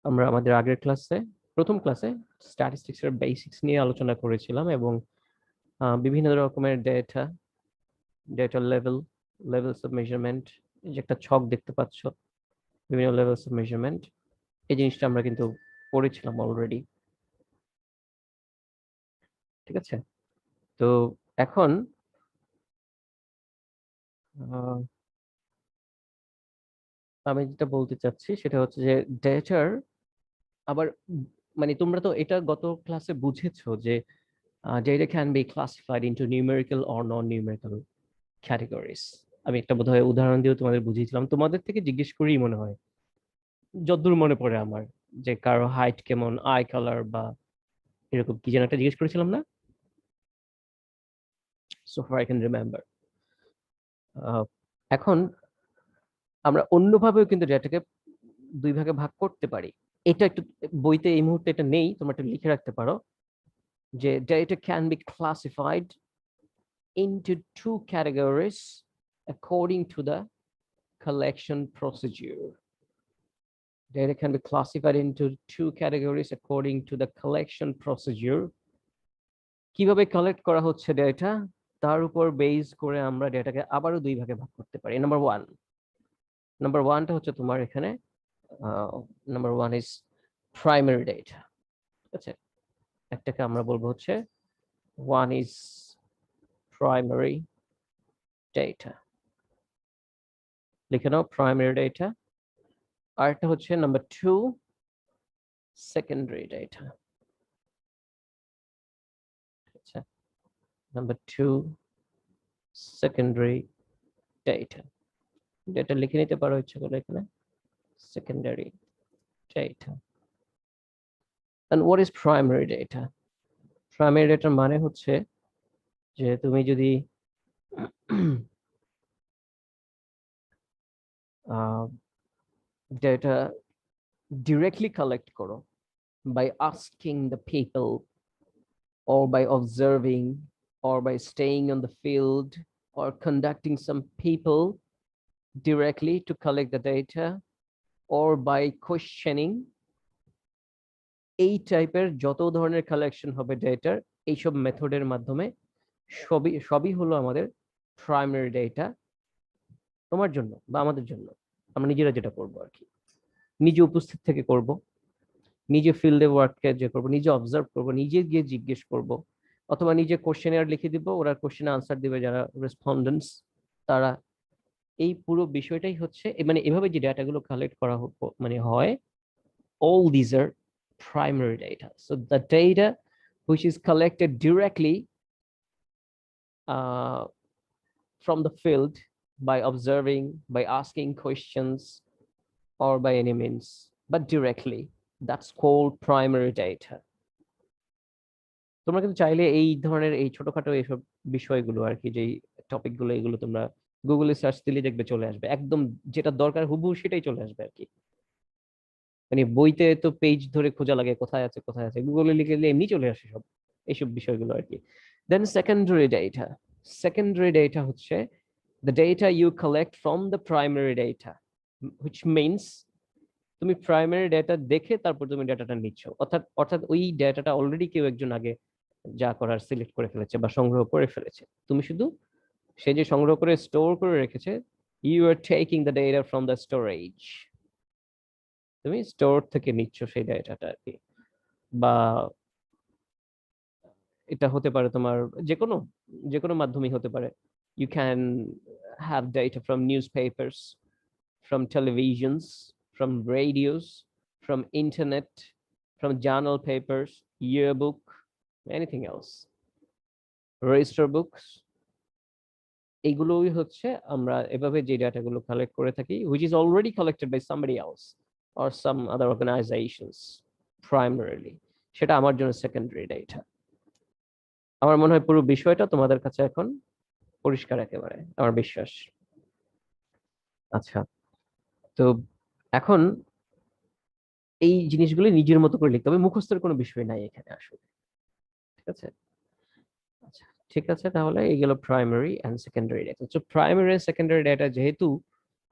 আমরা আমাদের আগের ক্লাসে প্রথম ক্লাসে স্ট্যাটিস্টিক্সের বেসিক্স নিয়ে আলোচনা করেছিলাম এবং বিভিন্ন রকমের ডেটা লেভেলস অফ মেজারমেন্ট, যে একটা ছক দেখতে পাচ্ছ, বিভিন্ন লেভেলস অফ মেজারমেন্ট, এই জিনিসটা আমরা কিন্তু পড়েছিলাম অলরেডি। ঠিক আছে, তো এখন আমি যেটা বলতে চাচ্ছি সেটা হচ্ছে যে ডেটার আবার মানে তোমরা তো এটা গত ক্লাসে বুঝেছো যে data can be classified into numerical or non-numerical categories. আমি একটা বোধহয় উদাহরণ দিয়ে তোমাদের বুঝিয়েছিলাম, তোমাদের থেকে জিজ্ঞেস করেই মনে হয়, যতদূর মনে পড়ে আমার, যে কারো হাইট কেমন, আই কালার বা এরকম কি যেন একটা জিজ্ঞেস করেছিলাম না? So far I can remember. এখন আমরা অন্যভাবেও কিন্তু ডেটাকে দুই ভাগে ভাগ করতে পারি। এটা একটু বইতে এই মুহূর্তে এটা নেই, তোমরা একটু লিখে রাখতে পারো যে data can be classified into two categories according to the collection procedure. Data can be classified into two categories according to the collection procedure. কিভাবে কালেক্ট করা হচ্ছে ডেটা, তার উপর বেস করে আমরা ডেটাকে আবারও দুই ভাগে ভাগ করতে পারি। নাম্বার ওয়ানটা হচ্ছে তোমার এখানে number one is primary data. ঠিক আছে, একটাকে আমরা বলবো হচ্ছে ওয়ান ইজ প্রাইমারি ডেটা, লিখে নাও প্রাইমারি ডেটা। আর একটা হচ্ছে নাম্বার টু সেকেন্ডারি ডেটা। আচ্ছা, number to secondary data, data লিখে নিতে পারো ইচ্ছে করে এখানে, secondary data. And what is primary data? Primary data মানে হচ্ছে যে তুমি যদি ডেটা directly collect করো by asking the people or by observing or by staying on the field or conducting some people directly to collect the data or by questioning, এই টাইপের যত ধরনের কালেকশন হবে ডেটার এইসব মেথডের মাধ্যমে সবই হলো আমাদের প্রাইমারি ডেটা। তোমার জন্য বা আমাদের জন্য আমরা নিজেরা যেটা করবো আর কি, নিজে উপস্থিত থেকে করব, নিজে ফিল্ডে ওয়ার্ককে যে করবো, নিজে অবজার্ভ করবো, নিজে গিয়ে জিজ্ঞেস করব, অথবা নিজে কোশ্চেনের লিখে দিব, ওরা কোশ্চেনে আনসার দিবে যারা রেসপন্ডেন্টস তারা। এই পুরো বিষয়টাই হচ্ছে মানে এভাবে যে ডাটাগুলো কালেক্ট করা মানে হয়, all these are primary data. So the data which is collected directly from the field by observing, by asking questions, or by any means, but directly, that's called primary data. তোমরা কিন্তু চাইলে এই ধরনের এই ছোটখাটো এইসব বিষয়গুলো আর কি, যে টপিকগুলো, এগুলো তোমরা গুগলে সার্চ দিলে দেখবে চলে আসবে, একদম যেটা দরকার হুবহু সেটাই চলে আসবে আর কি। মানে বইতে তো পেজ ধরে খোঁজা লাগে কোথায় আছে কোথায় আছে, গুগলে লিখে দিলে এমনি চলে আসে সব এইসব বিষয়গুলো আর কি। দেন সেকেন্ডারি ডেটা হচ্ছে the data you collect from the primary data, which means তুমি প্রাইমারি ডেটা দেখে তারপর তুমি ডেটাটা নিচ্ছ, অর্থাৎ ওই ডেটাটা অলরেডি কেউ একজন আগে যা করার সিলেক্ট করে ফেলেছে বা সংগ্রহ করে ফেলেছে, তুমি শুধু সে যে সংগ্রহ করে স্টোর করে রেখেছে, you are taking the data from the storage, তুমি স্টোর থেকে নিচ্ছ সেই ডেটাটা আর কি। বা এটা হতে পারে তোমার যে কোনো মাধ্যমেই হতে পারে। You can have data from newspapers, from televisions, from radios, from internet, from journal papers, yearbook, anything else, register books। এইগুলোই হচ্ছে আমরা এভাবে যে ডাটাগুলো কালেক্ট করে থাকি, which is already collected by somebody else or some other organizations primarily, সেটা আমার জন্য সেকেন্ডারি ডেটা। আমার মনে হয় পুরো বিষয়টা তোমাদের কাছে এখন পরিষ্কার একেবারে, আমার বিশ্বাস। আচ্ছা, তো এখন এই জিনিসগুলো নিজের মতো করে লিখতে হবে, মুখস্থের কোনো বিষয় নাই এখানে আসলে। ঠিক আছে, আচ্ছা ঠিক আছে, তাহলে এই গেল প্রাইমারি এন্ড সেকেন্ডারি ডেটা। তো প্রাইমারি এন্ড সেকেন্ডারি ডেটা যেহেতু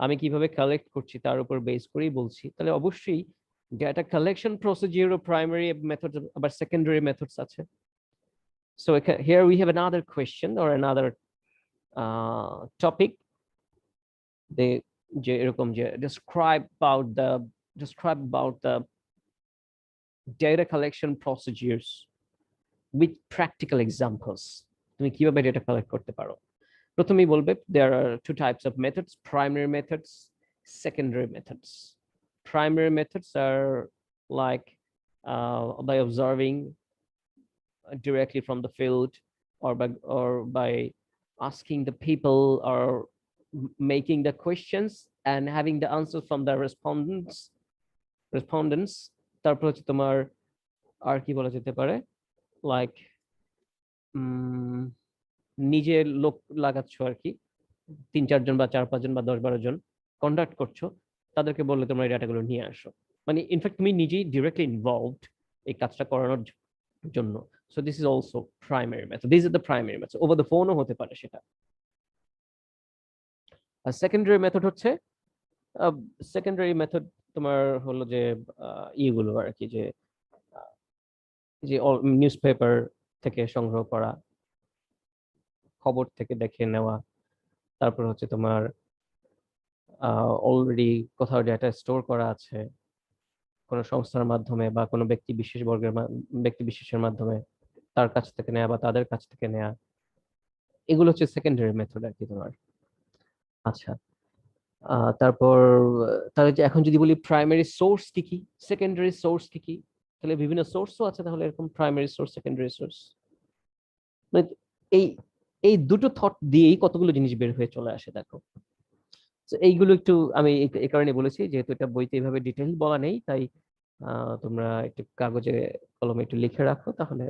আমি কিভাবে কালেক্ট করছি তার উপর বেস করেই বলছি, তাহলে অবশ্যই Data collection procedure ও primary methods আবার secondary methods আছে. So here we have another question or another topic. যে এরকম যে describe about the data collection procedures with practical examples. তুমি কিভাবে data collect করতে পারো? প্রথমেই বলবে there are two types of methods, primary methods, secondary methods. Primary methods are like by observing directly from the field or by asking the people or making the questions and having the answers from the respondents. তারপর হচ্ছে তোমার আর কি বলা যেতে পারে, like নিজে লোক লাগাচ্ছ আর কি, 3-4 জন বা 4-5 জন বা 10-12 জন কন্ডাক্ট করছো, তাদেরকে বললে তোমরা এই ডাটাগুলো নিয়ে আসো। মানে ইনফ্যাক্ট তুমি নিজেই ডিরেক্টলি ইনভলভড এই কাজটা করানোর জন্য। So this is also primary method, this is the primary method. Over the ফোনও হতে পারে সেটা। আর সেকেন্ডারি মেথড হচ্ছে, সেকেন্ডারি মেথড তোমার হলো যে ইগুলো আর কি, যে নিউজ পেপার থেকে সংগ্রহ করা, খবর থেকে দেখে নেওয়া, তারপর হচ্ছে তোমার অলরেডি কোথাও ডেটা স্টোর করা আছে কোনো সংস্থার মাধ্যমে বা কোনো ব্যক্তি বিশেষের মাধ্যমে, তার কাছ থেকে নেওয়া বা তাদের কাছ থেকে নেওয়া, এগুলো হচ্ছে সেকেন্ডারি মেথড আর কি তোমার। আচ্ছা, তারপর তাহলে যে এখন যদি বলি প্রাইমারি সোর্স কি কি, সেকেন্ডারি সোর্স কি কি, তাহলে বিভিন্ন সোর্সও আছে। তাহলে এরকম প্রাইমারি সোর্স, সেকেন্ডারি সোর্স, মানে এই এই দুটো থট দিয়েই কতগুলো জিনিস বের হয়ে চলে আসে। দেখো, এইগুলো একটু আমি এই কারণে বলেছি, যেহেতু এটা বইতে এইভাবে ডিটেইল বলা নেই, তাই তোমরা একটু কাগজে কলমে একটু লিখে রাখো। তাহলে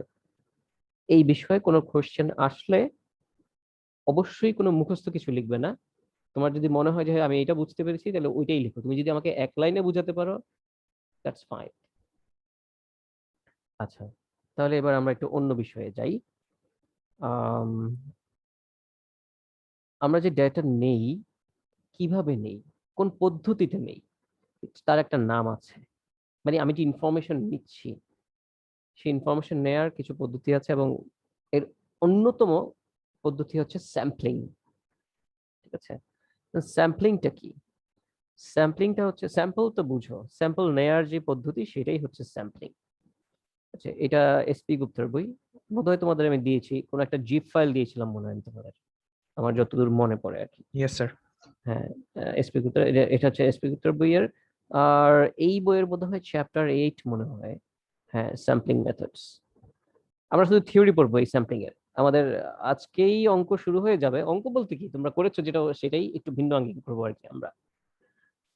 এই বিষয়ে কোনো কোশ্চেন আসলে অবশ্যই কোনো মুখস্থ কিছু লিখবে না। তোমার যদি মনে হয় যে আমি এটা বুঝতে পেরেছি, তাহলে ওইটাই লিখো। তুমি যদি আমাকে এক লাইনে বুঝাতে পারো, দ্যাটস ফাইন। আচ্ছা, তাহলে এবার আমরা একটু অন্য বিষয়ে যাই। আমরা যে ডেটা নেই, কিভাবে নেই, কোন পদ্ধতিতে নেই, তার একটা নাম আছে। মানে আমি যে ইনফরমেশন নিচ্ছি, সেই ইনফরমেশন নেয়ার কিছু পদ্ধতি আছে, এবং এর অন্যতম পদ্ধতি হচ্ছে স্যাম্পলিং। ঠিক আছে, স্যাম্পলিংটা কি? স্যাম্পলিংটা হচ্ছে, স্যাম্পল তো বুঝো, স্যাম্পল নেয়ার যে পদ্ধতি সেটাই হচ্ছে স্যাম্পলিং। আচ্ছা, এটা এসপি গুপ্তার বই, বোধহয় তোমাদের আমি দিয়েছি, কোন একটা জিপ ফাইল দিয়েছিলাম মনে হয় তোমাদের, আমার যতদূর মনে পড়ে আর কি। Yes sir. হ্যাঁ, এসপি গুপ্তার, এটা হচ্ছে এসপি গুপ্তার বইয়ের। আর এই বইয়ের বোধহয় চ্যাপ্টার 8 মনে হয়, হ্যাঁ, স্যাম্পলিং মেথডস। আমরা শুধু থিওরি পড়বো এই স্যাম্পলিং এর। আমাদের আজকেই অঙ্ক শুরু হয়ে যাবে। অঙ্ক বলতে কি, তোমরা করেছো যেটা সেটাই একটু ভিন্ন আঙ্গিক করবো আর কি আমরা।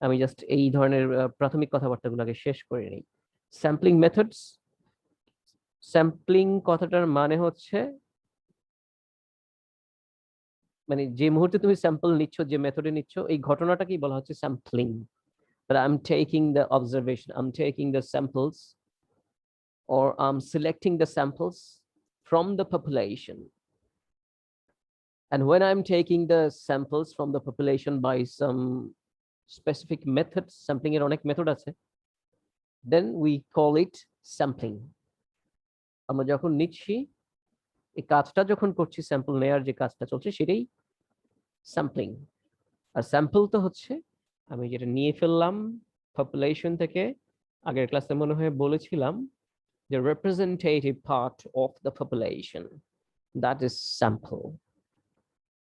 আমি জাস্ট এই ধরনের প্রাথমিক কথাবার্তাগুলো আগে শেষ করে নিই। স্যাম্পলিং মেথডস, স্যাম্পলিং কথাটার মানে হচ্ছে, মানে যে মুহূর্তে তুমি স্যাম্পল নিচ্ছ, যে মেথডে নিচ্ছ, এই ঘটনাটাকেই বলা হচ্ছে sampling. That I'm taking the observation, I'm taking the samples, or I'm selecting the samples from the population. And when I'm taking the samples from the population by some specific methods, sampling এর অনেক method আছে, then we call it sampling. আমরা যখন নিচ্ছি, এই কাজটা যখন করছি, স্যাম্পল নেয়ার যে কাজটা চলছে, সেটাই স্যাম্পলিং। আর স্যাম্পল তো হচ্ছে আমি যেটা নিয়ে ফেললাম পপুলেশন থেকে, আগের ক্লাসে মনে হয় বলেছিলাম যে representative part of the population, that is sample.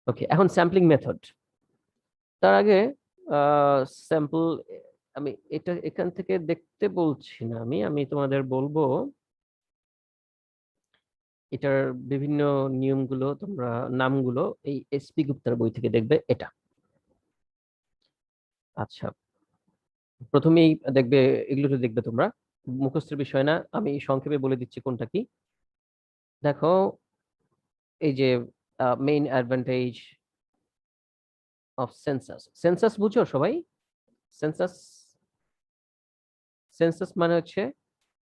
ওকে, এখন স্যাম্পলিং মেথড। তার আগে স্যাম্পল, আমি এটা এখান থেকে দেখতে বলছি না, আমি তোমাদের বলবো এটার বিভিন্ন নিয়মগুলো, তোমরা নামগুলো এই এসপি গুপ্তার বই থেকে দেখবে এটা। আচ্ছা, প্রথমেই দেখবে, এগুলো তো দেখবে তোমরা, মুখস্থের বিষয় না, আমি সংক্ষেপে বলে দিচ্ছি কোনটা কি। দেখো, এই যে main advantage of census. Census বুঝো সবাই? সেন্সাস, সেন্সাস মানে হচ্ছে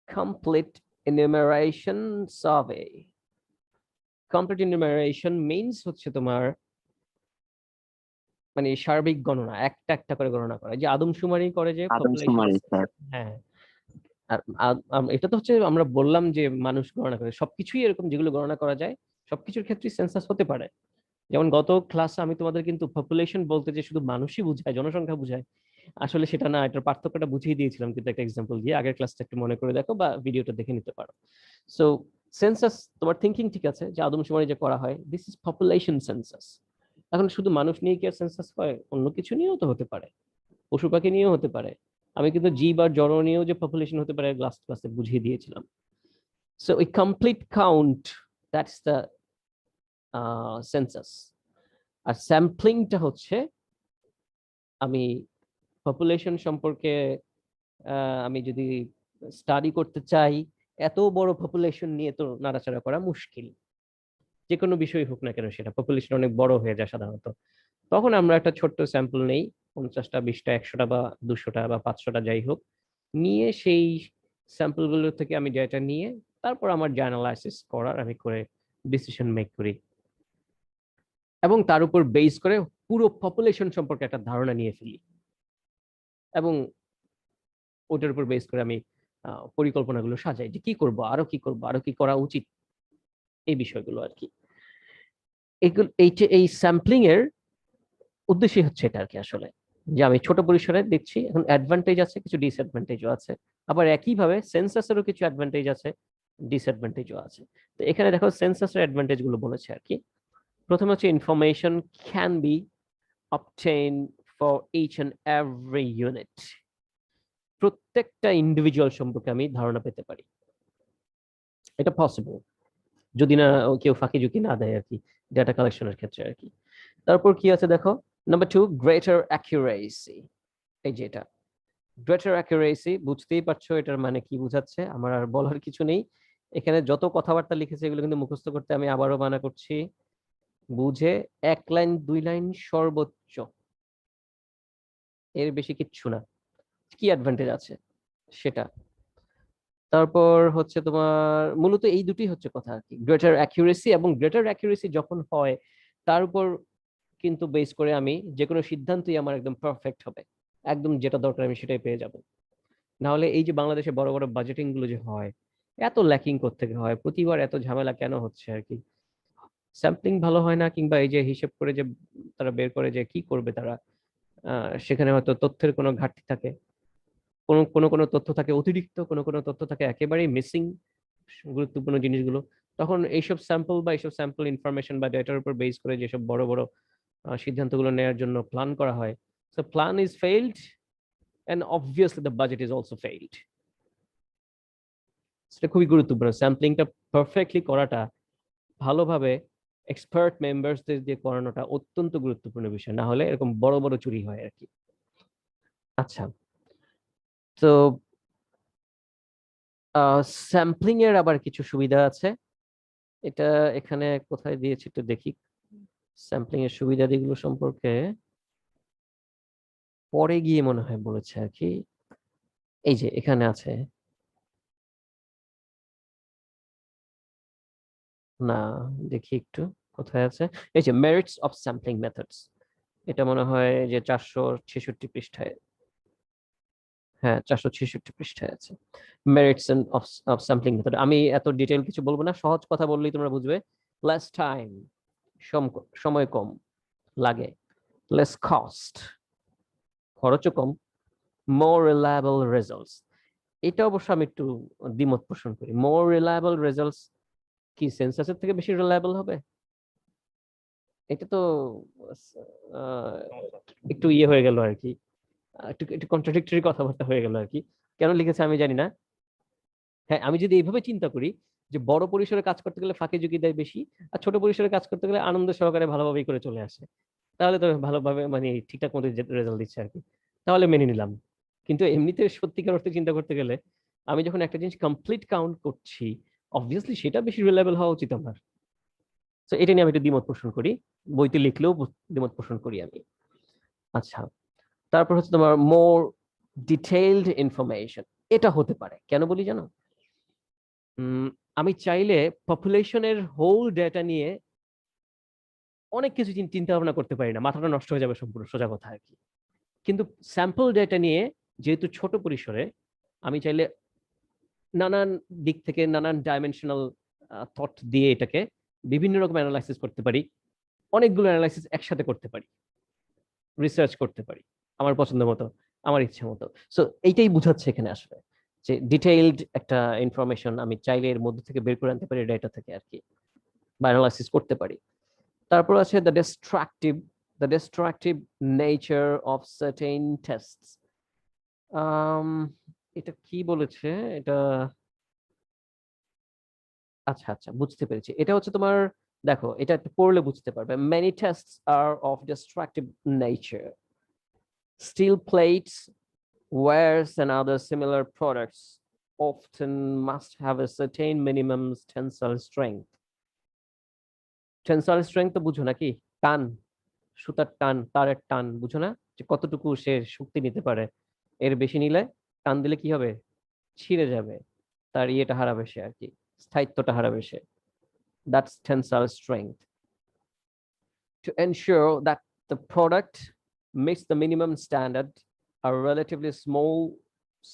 complete enumeration survey. Complete enumeration means হচ্ছে তোমার মানে সার্বিক গণনা, একটা একটা করে গণনা করা, যে আদমশুমারি করে যে পপুলেশন। হ্যাঁ, আর এটা তো হচ্ছে আমরা বললাম যে মানুষ গণনা করে, সবকিছুই এরকম যেগুলো গণনা করা যায় সবকিছুর ক্ষেত্রে সেন্সাস হতে পারে। যেমন গত ক্লাসে আমি তোমাদের কিন্তু পপুলেশন বলতে যে শুধু মানুষই বুঝায়, জনসংখ্যা বুঝায়, আসলে সেটা না, এটার পার্থক্যটা বুঝিয়ে দিয়েছিলাম কিন্তু একটা এক্সাম্পল দিয়ে। আগের ক্লাসটা একটু মনে করে দেখো বা ভিডিওটা দেখে নিতে পারো। সো সেন্সাস, তোমার থিঙ্কিং ঠিক আছে যে আদমশুমারি যে করা হয়, দিস ইজ পপুলেশন সেন্সাস। এখন শুধু মানুষ নিয়ে কি আর সেন্সাস হয়? অন্য কিছু নিয়েও তো হতে পারে, পশু পাখি নিয়েও হতে পারে। আমি কিন্তু জীব আর জড় নিয়েও যে পপুলেশন হতে পারে লাস্ট ক্লাসে বুঝিয়ে দিয়েছিলাম। সো ওই complete count, that's the census. আর স্যাম্পলিংটা হচ্ছে আমি পপুলেশন সম্পর্কে আমি যদি স্টাডি করতে চাই, এত বড় পপুলেশন নিয়ে তো নাড়াচাড়া করা মুশকিল। যে কোনো বিষয় হোক না কেন, সেটা পপুলেশন অনেক বড় হয়ে যায় সাধারণত। তখন আমরা একটা ছোট্ট স্যাম্পল নেই, 50টা 20টা 100টা বা 200টা বা 500টা যাই হোক, নিয়ে সেই স্যাম্পলগুলো থেকে আমি ডেটা নিয়ে তারপর আমার অ্যানালাইসিস করার আমি করে ডিসিশন মেক করি, এবং তার উপর বেস করে পুরো পপুলেশন সম্পর্কে একটা ধারণা নিয়ে ফেলি, এবং ওটার উপর বেস করে আমি পরিকল্পনাগুলো সাজাই যে কি করব, আরো কি করব, আরো কি করা উচিত, এই বিষয়গুলো আর কি। এগুলো এই স্যাম্পলিং এর উদ্দেশ্যই হচ্ছে এটা আর কি, আসলে যে আমি ছোট পরিসরে দেখছি। এখন অ্যাডভান্টেজ আছে, কিছু ডিসঅ্যাডভান্টেজও আছে, আবার একইভাবে সেন্সাসেরও কিছু অ্যাডভান্টেজ আছে, ডিসঅ্যাডভান্টেজও আছে। তো এখানে দেখো সেন্সাসের অ্যাডভান্টেজ গুলো বলেছে আর কি। প্রথমে হচ্ছে information can be obtain for each and every unit. প্রত্যেকটা ইন্ডিভিজুয়াল সম্পর্কে আমি ধারণা পেতে পারি, এটা পসিবল, যদি না কেউ ফাঁকি ঝুঁকি না দেয় আর কি, ডেটা কালেকশনের ক্ষেত্রে আর কি। তারপর কি আছে দেখো, নাম্বার 2, গ্রেটার অ্যাকুরেসি। এই যে এটা গ্রেটার অ্যাকুরেসি, বুঝতেই পারছো এটার মানে কি বুঝাচ্ছে, আমার আর বলার কিছু নেই। এখানে যত কথাবার্তা লিখেছে এগুলো কিন্তু মুখস্থ করতে আমি আবারও মানা করছি, বুঝে 1 লাইন 2 লাইন সর্বোচ্চ, এর বেশি কিচ্ছু না। কি অ্যাডভান্টেজ আছে সেটা। তারপর হচ্ছে তোমার মূলত এই দুটি হচ্ছে কথা আর কি, গ্রেটার অ্যাকুরেসি, এবং গ্রেটার অ্যাকুরেসি যখন হয় তার উপর কিন্তু বেস করে আমি যে কোনো সিদ্ধান্তই আমার একদম পারফেক্ট হবে, একদম যেটা দরকার আমি সেটাই পেয়ে যাব। না হলে এই যে বাংলাদেশে বড় বড় বাজেটিং গুলো যে হয়, এত ল্যাকিং থেকে হয়, প্রতিবার এত ঝামেলা কেন হচ্ছে আর কি? স্যাম্পলিং ভালো হয় না, কিংবা এই যে হিসেব করে যে তারা বের করে যে কি করবে তারা, সেখানে হয়তো তথ্যের কোনো ঘাটতি থাকে, কোনো কোনো কোনো তথ্য থাকে অতিরিক্ত, কোনো কোনো তথ্য থাকে একেবারেই মিসিং, গুরুত্বপূর্ণ জিনিসগুলো। তখন এইসব স্যাম্পল বা এইসব স্যাম্পল ইনফরমেশন বা ডেটার উপর বেস করে যেসব বড় বড় সিদ্ধান্তগুলো নেওয়ার জন্য প্ল্যান করা হয়, so plan is failed, and obviously the budget is also failed. সেটা খুবই গুরুত্বপূর্ণ, স্যাম্পলিংটা পারফেক্টলি করাটা, ভালোভাবে এক্সপার্ট মেম্বারসদের দিয়ে করানোটা অত্যন্ত গুরুত্বপূর্ণ বিষয়, না হলে এরকম বড় বড় চুরি হয় আর কি। আচ্ছা, তো স্যাম্পলিং এর আবার কিছু সুবিধা আছে, এটা এখানে কোথায় দিয়েছি একটু দেখি। স্যাম্পলিং এর সুবিধাদিগুলো সম্পর্কে পরে গিয়ে মনে হয় বলেছে আর কি, এই যে এখানে আছে, না দেখি একটু কোথায় আছে, এই যে মেরিটস অফ স্যাম্পলিং মেথডস, এটা মনে হয় যে 466 পৃষ্ঠায়, হ্যাঁ 466 পৃষ্ঠায় আছে মেরিটস অফ স্যাম্পলিং মেথড। আমি এত ডিটেইল কিছু বলবো না, সহজ কথা বললেই তোমরা বুঝবে। লেস টাইম, সময় কম লাগে, লেস কস্ট, খরচও কম, মোর রিলায়েবল রেজাল্টস। এটা অবশ্য আমি একটু দ্বিমত পোষণ করি। মোর রিলায়েবল রেজাল্টস কি সেন্সাসের থেকে বেশি রিলায়েবল হবে? এটা তো আহ, একটু ইয়ে হয়ে গেল আর কি, একটু একটু কন্ট্রাডিক্টরি কথাবার্তা হয়ে গেল আর কি। কেন লিখেছে আমি জানি না। হ্যাঁ, আমি যদি এইভাবে চিন্তা করি যে বড় পরিসরে কাজ করতে গেলে ফাঁকি ঝুঁকি দেয় বেশি, আর ছোট পরিসরে কাজ করতে গেলে আনন্দ সহকারে ভালোভাবেই করে চলে আসে, তাহলে তো ভালোভাবে মানে ঠিকঠাক মতো রেজাল্ট দিচ্ছে আর কি, তাহলে মেনে নিলাম। কিন্তু এমনিতে সত্যিকার অর্থে চিন্তা করতে গেলে, আমি যখন একটা জিনিস কমপ্লিট কাউন্ট করছি, অবভিয়াসলি সেটা বেশি রিলায়েবল হওয়া উচিত আমার। তো এটা নিয়ে আমি একটু দ্বিমত পোষণ করি, বইতে লিখলেও দ্বিমত পোষণ করি আমি। আচ্ছা, তারপর হচ্ছে তোমার মোর ডিটেইলড ইনফরমেশন, এটা হতে পারে কেন বলি জানো? আমি চাইলে পপুলেশনের হোল ডেটা নিয়ে অনেক কিছু চিন্তা ভাবনা করতে পারি না, মাথাটা নষ্ট হয়ে যাবে সম্পূর্ণ, সোজা কথা আর কি। কিন্তু স্যাম্পল ডেটা নিয়ে যেহেতু ছোট পরিসরে, আমি চাইলে নানান দিক থেকে নানান ডাইমেনশনাল থট দিয়ে এটাকে বিভিন্ন রকম অ্যানালাইসিস করতে পারি, অনেকগুলো অ্যানালাইসিস একসাথে করতে পারি, রিসার্চ করতে পারি আমার পছন্দ মতো, আমার ইচ্ছা মতো। সো এইটাই বুঝাচ্ছে এখানে আসবে যে ডিটেইলড একটা ইনফরমেশন আমি চাইলে এর মধ্যে থেকে বের করে আনতে পারি ডেটা থেকে আর কি, বা অ্যানালাইসিস করতে পারি। তারপর আছে the destructive nature of certain tastes. এটা কি বলেছে এটা, আচ্ছা আচ্ছা বুঝতে পেরেছি। এটা হচ্ছে তোমার, দেখো এটা একটু পড়লে বুঝতে পারবে। Many tests are of destructive nature, steel plates, wares and other similar products often must have a certain minimum tensile strength. Tensile strength তো বুঝো নাকি? টান, সুতার টান, তারের টান, বুঝো না যে কতটুকু সে শক্তি নিতে পারে? এর বেশি নিলে, টান দিলে কি হবে? ছিঁড়ে যাবে, তার ইয়েটা হারাবে সে আর কি, স্থায়িত্বটা হারাবে সে। That's tensile strength. To ensure that the product meets the minimum standard, a relatively small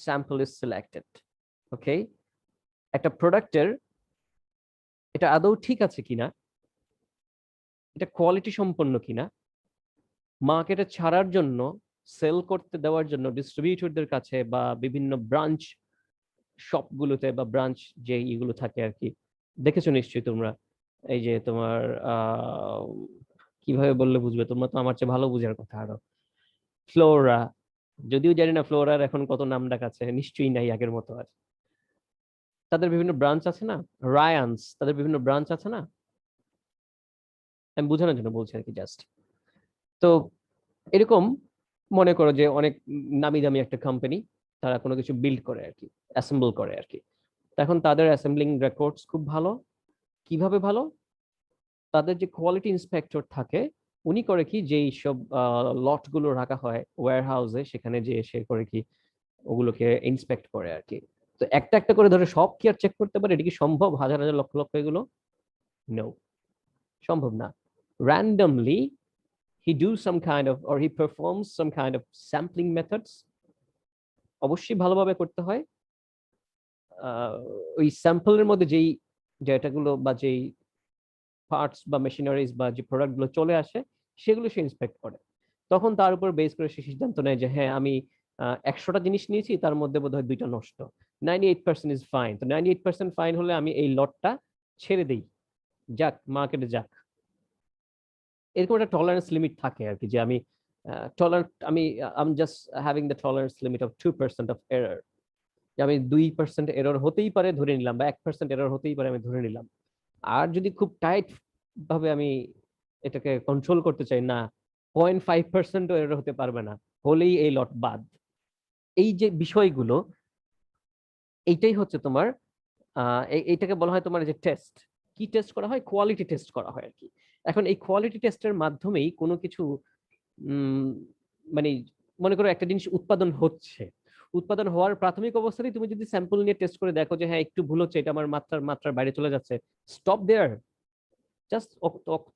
sample is selected. Okay, একটা প্রোডাক্টের এটা আদৌ ঠিক আছে কিনা, এটা কোয়ালিটি সম্পন্ন কিনা, মার্কেটে ছাড়ার জন্য, সেল করতে দেওয়ার জন্য ডিস্ট্রিবিউটরদের কাছে বা বিভিন্ন ব্রাঞ্চ শপগুলোতে বা ব্রাঞ্চ যে ইগুলো থাকে আর কি, দেখেছো নিশ্চয়ই তোমরা। এই যে তোমার কিভাবে বললে বুঝবে, তোমরা তো আমার চেয়ে ভালো বুঝার কথা আরো। ফ্লোরা, যদিও জানি না ফ্লোরার এখন কত নাম ডাক আছে, নিশ্চয়ই নাই আগের মতো আর। তাদের বিভিন্ন ব্রাঞ্চ আছে না, রায়ান্স, তাদের বিভিন্ন ব্রাঞ্চ আছে না, আমি বোঝানোর জন্য বলছি আর কি জাস্ট। তো এরকম মনে করো যে অনেক নামি দামি একটা কোম্পানি, তারা কোনো কিছু বিল্ড করে আর কি, অ্যাসেম্বল করে আর কি। এখন তাদের অ্যাসেম্বলিং রেকর্ডস খুব ভালো। কিভাবে ভালো? তাদের যে কোয়ালিটি ইন্সপেক্টর থাকে, উনি করে কি, যে সব লট গুলো রাখা হয় ওয়্যার হাউসে, সেখানে যে সে করে কি ওগুলোকে ইন্সপেক্ট করে আর কি। তো একটা একটা করে ধরে সব কি আর চেক করতে পারে? এটা কি সম্ভব? হাজার হাজার লক্ষ লক্ষ এগুলো? নো, সম্ভব না। randomly he do some kind of, or he performs some kind of sampling methods, অবশ্যই ভালোভাবে করতে হয়। ওই স্যাম্পলের মধ্যে যেই ডেটাগুলো বা যেই পার্টস বা মেশিনারিজ বা যে প্রোডাক্টগুলো চলে আসে, সেগুলো সে ইন্সপেক্ট করে। তখন তার উপর বেস করে সে সিদ্ধান্ত নেয় যে হ্যাঁ আমি 100টা জিনিস নিয়েছি, তার মধ্যে বোধহয় 2টা নষ্ট, 98% ইজ ফাইন। তো 98% ফাইন হলে আমি এই লটটা ছেড়ে দিই, যাক মার্কেটে যাক। এরকম একটা টলারেন্স লিমিট থাকে আর কি, যে আমি টলারেন্ট, আমি just having the tolerance limit of 2% of error. আমি 2% এরর হতেই পারে ধরে নিলাম, বা 1% এরর হতেই পারে আমি ধরে নিলাম। আর যদি খুব টাইট ভাবে আমি এটাকে কন্ট্রোল করতে চাই, না 0.5% এরর হতে পারবে না, হলেই এই লট বাদ। এই যে বিষয়গুলো, এইটাই হচ্ছে তোমার এইটাকে বলা হয় তোমার যে টেস্ট। কি টেস্ট করা হয়? কোয়ালিটি টেস্ট করা হয় আর কি। এখন এই কোয়ালিটি টেস্টের মাধ্যমেই কোনো কিছু মানে মনে করো একটা জিনিস উৎপাদন হচ্ছে, উৎপাদন হওয়ার প্রাথমিক অবস্থাতেই তুমি যদি স্যাম্পল নিয়ে টেস্ট করে দেখো যে হ্যাঁ একটু ভুল হচ্ছে, এটা আমার মাত্রার বাইরে চলে যাচ্ছে, স্টপ দেয়ার, জাস্ট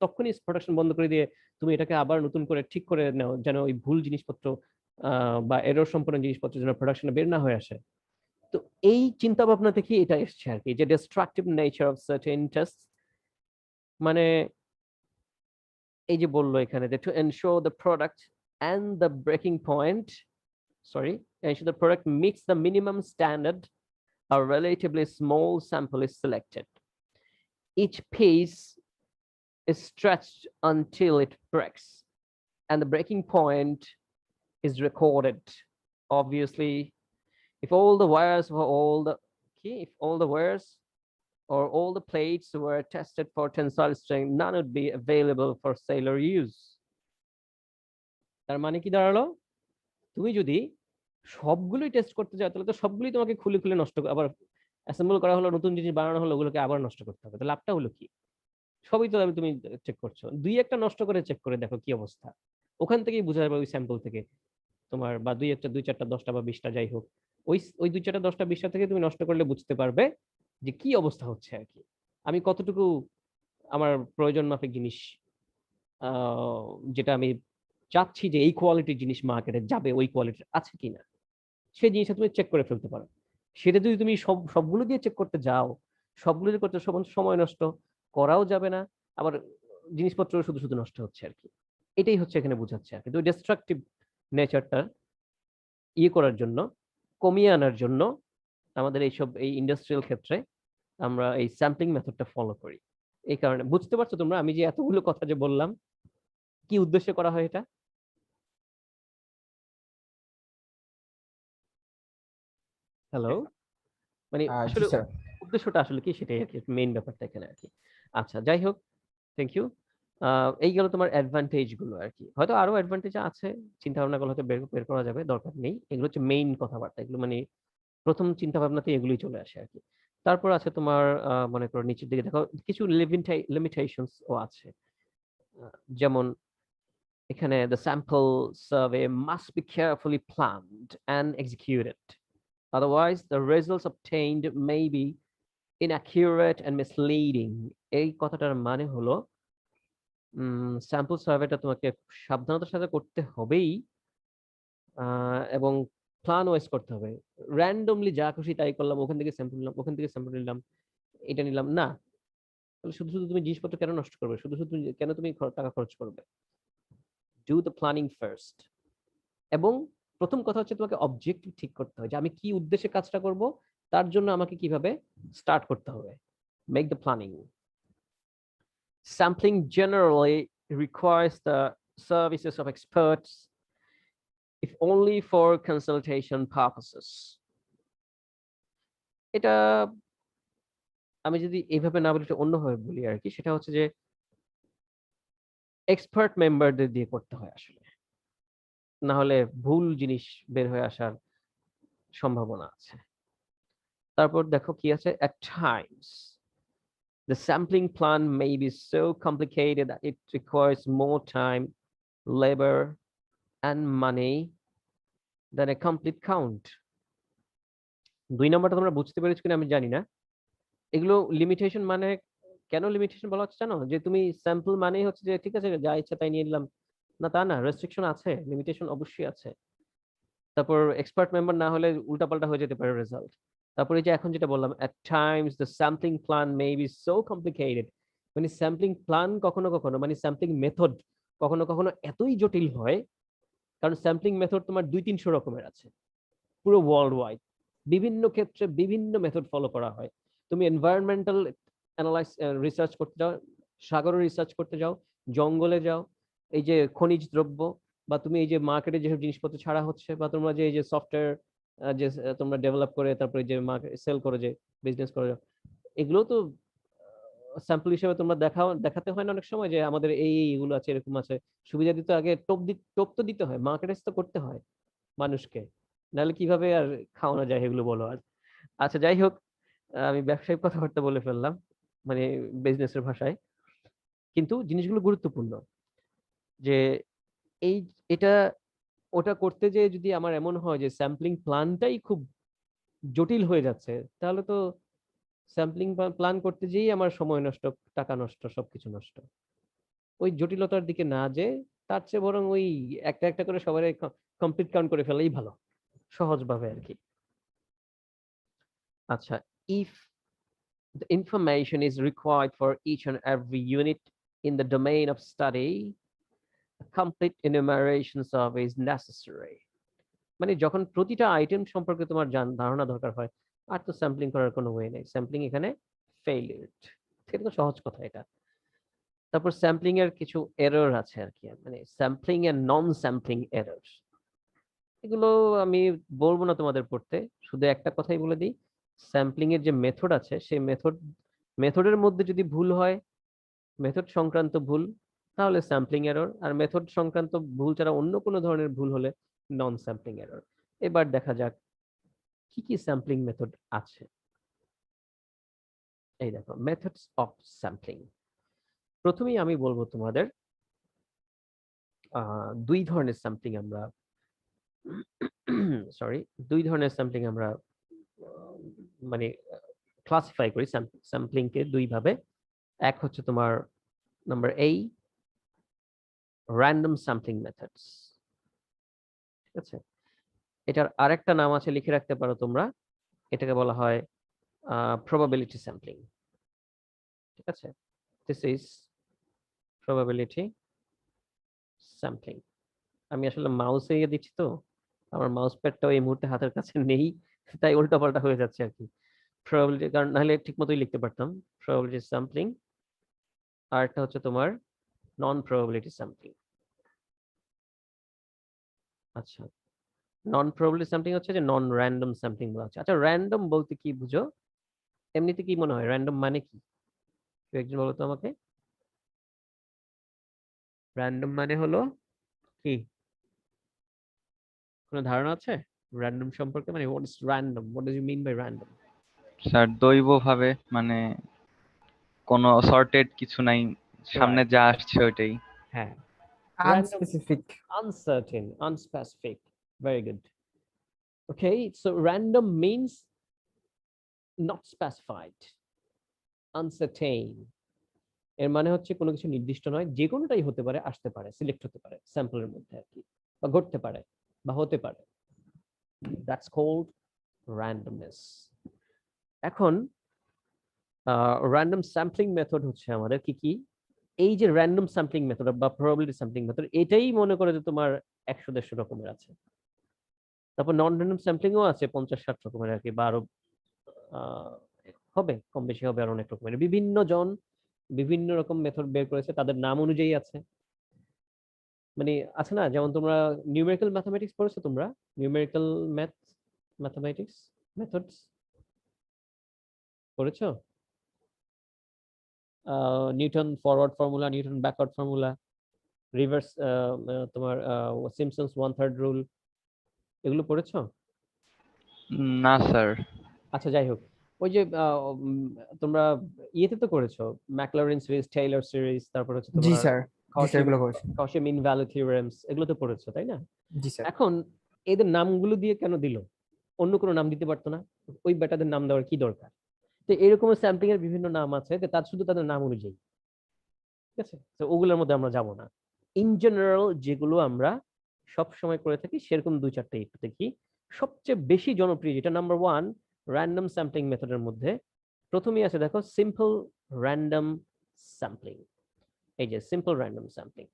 তখনই প্রোডাকশন বন্ধ করে দিয়ে তুমি এটাকে আবার নতুন করে ঠিক করে নাও, যেন ওই ভুল জিনিসপত্র বা এরর সম্পন্ন জিনিসপত্র যেন প্রোডাকশনে বের না হয়ে আসে। তো এই চিন্তা ভাবনা থেকে এটা এসছে আর কি, যে destructive nature of certain test, মানে এই যে বললো এখানে যে to ensure the product and the breaking point, sorry, ensure the product meets the minimum standard, a relatively small sample is selected. Each piece is stretched until it breaks, and the breaking point is recorded. Obviously, if all the wires were all the okay, if all the wires or all the plates were tested for tensile strength, none would be available for sailor use. তার মানে কি দাঁড়ালো? তুমি যদি সবগুলোই test করতে চাও, তাহলে তো সবগুলোই তোমাকে খুলে খুলে নষ্ট আবার অ্যাসেম্বল করা হলো, নতুন জিনিস বানানো হলো, ওগুলোকে আবার নষ্ট করতে হবে। তো লাভটা হলো কি? সবই তো তুমি চেক করছো, দুই একটা নষ্ট করে চেক করে দেখো কি অবস্থা। ওখান থেকেই বোঝা যাবে ওই স্যাম্পল থেকে তোমার, বা দুই চারটা 10টা বা 20টা যাই হোক, ওই ওই 2 4টা 10টা 20টা থেকে তুমি নষ্ট করলে বুঝতে পারবে যে কি অবস্থা হচ্ছে আর কি। আমি কতটুকু আমার প্রয়োজন মাফিক জিনিস, যেটা আমি চাচ্ছি যে এই কোয়ালিটির জিনিস মার্কেটে যাবে, ওই কোয়ালিটির আছে কিনা, সেই জিনিসটা তুমি চেক করে ফেলতে পারো। সেটা যদি তুমি সবগুলো দিয়ে চেক করতে যাও, সবগুলো দিয়ে করতে সময় নষ্ট, করাও যাবে না, আবার জিনিসপত্র শুধু শুধু নষ্ট হচ্ছে আর কি। এটাই হচ্ছে এখানে বোঝাচ্ছে আর কি। তো ডিস্ট্রাকটিভ নেচারটা করার জন্য, কমিয়ে আনার জন্য আমাদের এই ইন্ডাস্ট্রিয়াল ক্ষেত্রে আমরা এই স্যাম্পলিং মেথডটা ফলো করি। এই কারণে বুঝতে পারছো তোমরা আমি যে এতগুলো কথা যে বললাম কি উদ্দেশ্যে করা হয় এটা? হ্যালো, মানে জি আসলে স্যার। উদ্দেশ্যটা আসলে কি সেটাই আর কি, মেইন ব্যাপারটা এখানে আর কি। আচ্ছা যাই হোক, থ্যাংক ইউ। এই গেল তোমার অ্যাডভান্টেজ গুলো আর কি। হয়তো আরো অ্যাডভান্টেজ আছে, চিন্তা ভাবনা করলে হয়তো বের করা যাবে, দরকার নেই। এগুলো হচ্ছে মেইন কথাবার্তা, এগুলো মানে প্রথম চিন্তা ভাবনাতে এগুলোই চলে আসে আর কি। তারপর আছে তোমার মনে করো নিচের দিকে দেখো কিছু লিমিটেশনস ও আছে। যেমন এখানে the sample survey must be carefully planned and executed. Otherwise, the results obtained may be inaccurate and misleading. এই কথাটার মানে হলো স্যাম্পল সার্ভেটা তোমাকে সাবধানতার সাথে করতে হবেই, এবং প্ল্যান ওয়াইজ করতে হবে। র্যান্ডমলি যা খুশি তাই করলাম, ওখান থেকে স্যাম্পল নিলাম, ওখান থেকে স্যাম্পল নিলাম, এটা নিলাম না। তাহলে শুধু শুধু তুমি জিনিসপত্র কেন নষ্ট করবে, শুধু শুধু কেন তুমি টাকা খরচ করবে? Do the planning first. এবং প্রথম কথা হচ্ছে তোমাকে অবজেক্টিভ ঠিক করতে হবে যে আমি কি উদ্দেশ্যে কাজটা করব, তার জন্য আমাকে কিভাবে স্টার্ট করতে হবে। Make the planning. Sampling generally requires the services of experts if only for consultation purposes. এটা আমি যদি এইভাবে না বলি, অন্যভাবে বলি আর কি, সেটা হচ্ছে যে এক্সপার্ট মেম্বারদের দিয়ে করতে হয় আসলে, না হলে ভুল জিনিস বের হয়ে আসার সম্ভাবনা আছে। তারপর দেখো কি আছে, at times the sampling plan may be so complicated that it requires more time, labor and money than a complete count. 2 নম্বরটা তোমরা বুঝতে পেরেছো কিনা আমি জানি না। এগুলো লিমিটেশন মানে, কেন লিমিটেশন বলা হচ্ছে জানো? যে তুমি স্যাম্পল মানেই হচ্ছে যে ঠিক আছে যা ইচ্ছা তাই নিয়ে নিলাম, না তা না, রেস্ট্রিকশন আছে, লিমিটেশন অবশ্যই আছে। তারপর এক্সপার্ট মেম্বার না হলে উল্টাপাল্টা হয়ে যেতে পারে রেজাল্ট। তারপরে যে এখন যেটা বললাম, at times the sampling plan may be so complicated, মানে স্যাম্পলিং প্ল্যান কখনো কখনো মানে স্যাম্পলিং মেথড কখনো কখনো এতই জটিল হয়, কারণ স্যাম্পলিং মেথড তোমার 200-300 রকমের আছে পুরো ওয়ার্ল্ড ওয়াইড। বিভিন্ন ক্ষেত্রে বিভিন্ন মেথড ফলো করা হয়। তুমি এনভায়রনমেন্টাল অ্যানালাইস রিসার্চ করতে যাও, সাগরে রিসার্চ করতে যাও, জঙ্গলে যাও, এই যে খনিজ দ্রব্য, বা তুমি এই যে মার্কেটে যেসব জিনিসপত্র ছাড়া হচ্ছে, বা তোমরা যে এই যে সফটওয়্যার যে তোমরা ডেভেলপ করে তারপরে যে মার্কেট সেল করে যে বিজনেস করে, এগুলো তো স্যাম্পল হিসেবে তোমরা দেখাতে হয় না অনেক সময় যে আমাদের এইগুলো আছে, এরকম আছে। সুবিধা দিতে আগে টোপ তো দিতে হয়, মার্কেটাইজ তো করতে হয় মানুষকে, নাহলে কিভাবে আর খাওয়ানো যায় এগুলো বলো আর। আচ্ছা যাই হোক, আমি ব্যবসায়িক কথাবার্তা বলে ফেললাম, মানে বিজনেসের ভাষায়। কিন্তু জিনিসগুলো গুরুত্বপূর্ণ যে এই এটা ওটা করতে যে যদি আমার এমন হয় যে স্যাম্পলিং প্ল্যানটাই খুব জটিল হয়ে যাচ্ছে, তাহলে তো স্যাম্পলিং প্ল্যান করতে যেই আমার সময় নষ্ট, টাকা নষ্ট, সবকিছু নষ্ট। ওই জটিলতার দিকে না যে, তার চেয়ে বরং ওই একটা একটা করে সবাই কমপ্লিট কাউন্ট করে ফেলাই ভালো, সহজভাবে আর কি। আচ্ছা, if the information is required for each and every unit in the domain of study, a complete enumeration survey is necessary. মানে যখন প্রতিটা আইটেম সম্পর্কে তোমার ধারণা দরকার হয়, আর তো স্যাম্পলিং করার কোনো ওয়ে নেই, স্যাম্পলিং এখানে ফেইলিউরড। এটা তো সহজ কথা এটা। তারপর স্যাম্পলিং এর কিছু এরর আছে আর কি, মানে স্যাম্পলিং এর নন স্যাম্পলিং এরর, এগুলো আমি বলবো না তোমাদের পড়তে, শুধু একটা কথাই বলে দিই, স্যাম্পলিং এর যে মেথড আছে সেই মেথডের মধ্যে যদি ভুল হয়, মেথড সংক্রান্ত ভুল, তাহলে স্যাম্পলিং এরর। আর মেথড সংক্রান্ত ভুল ছাড়া অন্য কোনো ধরনের ভুল হলে নন স্যাম্পলিং এরর। এবার দেখা যাক কি কি স্যাম্পলিং মেথড আছে। এই দেখো, মেথডস অফ স্যাম্পলিং। প্রথমেই আমি বলবো তোমাদের 2 ধরনের স্যাম্পলিং আমরা সরি 2 ধরনের স্যাম্পলিং আমরা মানে ক্লাসিফাই করি স্যাম্পলিং কে 2 ভাবে। এক হচ্ছে তোমার number A, random sampling methods. ঠিক আছে, এটার আরেকটা নাম আছে, লিখে রাখতে পারো তোমরা, এটাকে বলা হয় probability sampling। ঠিক আছে, this is probability sampling। আমি আসলে মাউসে দিচ্ছি তো, আমার মাউস প্যাডটাও এই মুহূর্তে হাতের কাছে নেই, তাই উল্টাপাল্টা হয়ে যাচ্ছে আর কি। probability, কারণ নাহলে ঠিক মতোই লিখতে পারতাম। probability sampling, আর একটা হচ্ছে তোমার নন probability sampling। আচ্ছা, নন probability sampling হচ্ছে যে নন র্যান্ডম স্যাম্পলিং বলা হচ্ছে। আচ্ছা, র্যান্ডম বলতে কি বুঝো? এমনিতে কি মনে হয় র্যান্ডম মানে কি? কেউ একজন বলো তো আমাকে। র্যান্ডম মানে হলো কি? কোনো ধারণা আছে র্যান্ডম সম্পর্কে? মানে what is random, what do you mean by random? Sir দৈবভাবে, মানে কোনো সর্টেড কিছু নাই, সামনে রাইট, যা আসছে ওইটাই। হ্যাঁ, random, unspecific. uncertain, unspecific, very good। Okay, so random means not specified, uncertain। এর মানে হচ্ছে কোনো কিছু নির্দিষ্ট নয়, যে কোনোটাই হতে পারে, আসতে পারে, সিলেক্ট হতে পারে স্যাম্পলের মধ্যে আর কি, বা ঘটতে পারে বা হতে পারে। That's called randomness। এখন র্যান্ডম স্যাম্পলিং মেথড হচ্ছে আমাদের কি কি? এই যে র্যান্ডম স্যাম্পলিং মেথড বা প্রবাবিলিটি স্যাম্পলিং মেথড, এটাই মনে করে যে তোমার 100-150 রকমের আছে। তারপর নন র্যান্ডম স্যাম্পলিংও আছে 50-60 রকমের আর কি, বা আরো হবে, কম বেশি হবে, আর অনেক রকমের। বিভিন্ন জন বিভিন্ন রকম মেথড বের করেছে, তাদের নাম অনুযায়ী আছে। মানে আছে না, যেমন তোমরা নিউমেরিক্যাল ম্যাথমেটিক্স পড়েছো তোমরা, নিউমেরিক্যাল ম্যাথমেটিক্স মেথডস পড়েছো? Newton forward formula, Newton backward formula, reverse, তোমার সিম্পসনস 1/3 রুল, এগুলো পড়েছো? না স্যার। আচ্ছা, যাই হোক, ওই যে তোমরা ইয়েতে তো করেছো, ম্যাকলরিন সিরিজ, টেইলর সিরিজ, তারপর হচ্ছে জি তোমার স্যার, জি স্যার, এগুলো করেছি। কশে মিন ভ্যালু থিওরেমস, এগুলো তো পড়েছো তাই না? জি স্যার। এখন এদের নামগুলো দিয়ে কেন দিল? অন্য কোনো নাম দিতে পারতো না? ওই বেটাদের নাম দেওয়ার কি দরকার? তো এরকম স্যাম্পলিং এর বিভিন্ন নাম আছে, তার শুধু তাদের নাম অনুযায়ী। ঠিক আছে, তো ওগুলোর মধ্যে আমরা যাব না। ইন জেনারেল যেগুলো আমরা সব সময় করে থাকি সেরকম 2-4টা একটু দেখি। সবচেয়ে বেশি জনপ্রিয় যেটা নাম্বার 1 র্যান্ডম স্যাম্পলিং মেথডের মধ্যে প্রথমেই আছে, দেখো, সিম্পল র্যান্ডম স্যাম্পলিং। এই যে সিম্পল র্যান্ডম স্যাম্পলিং,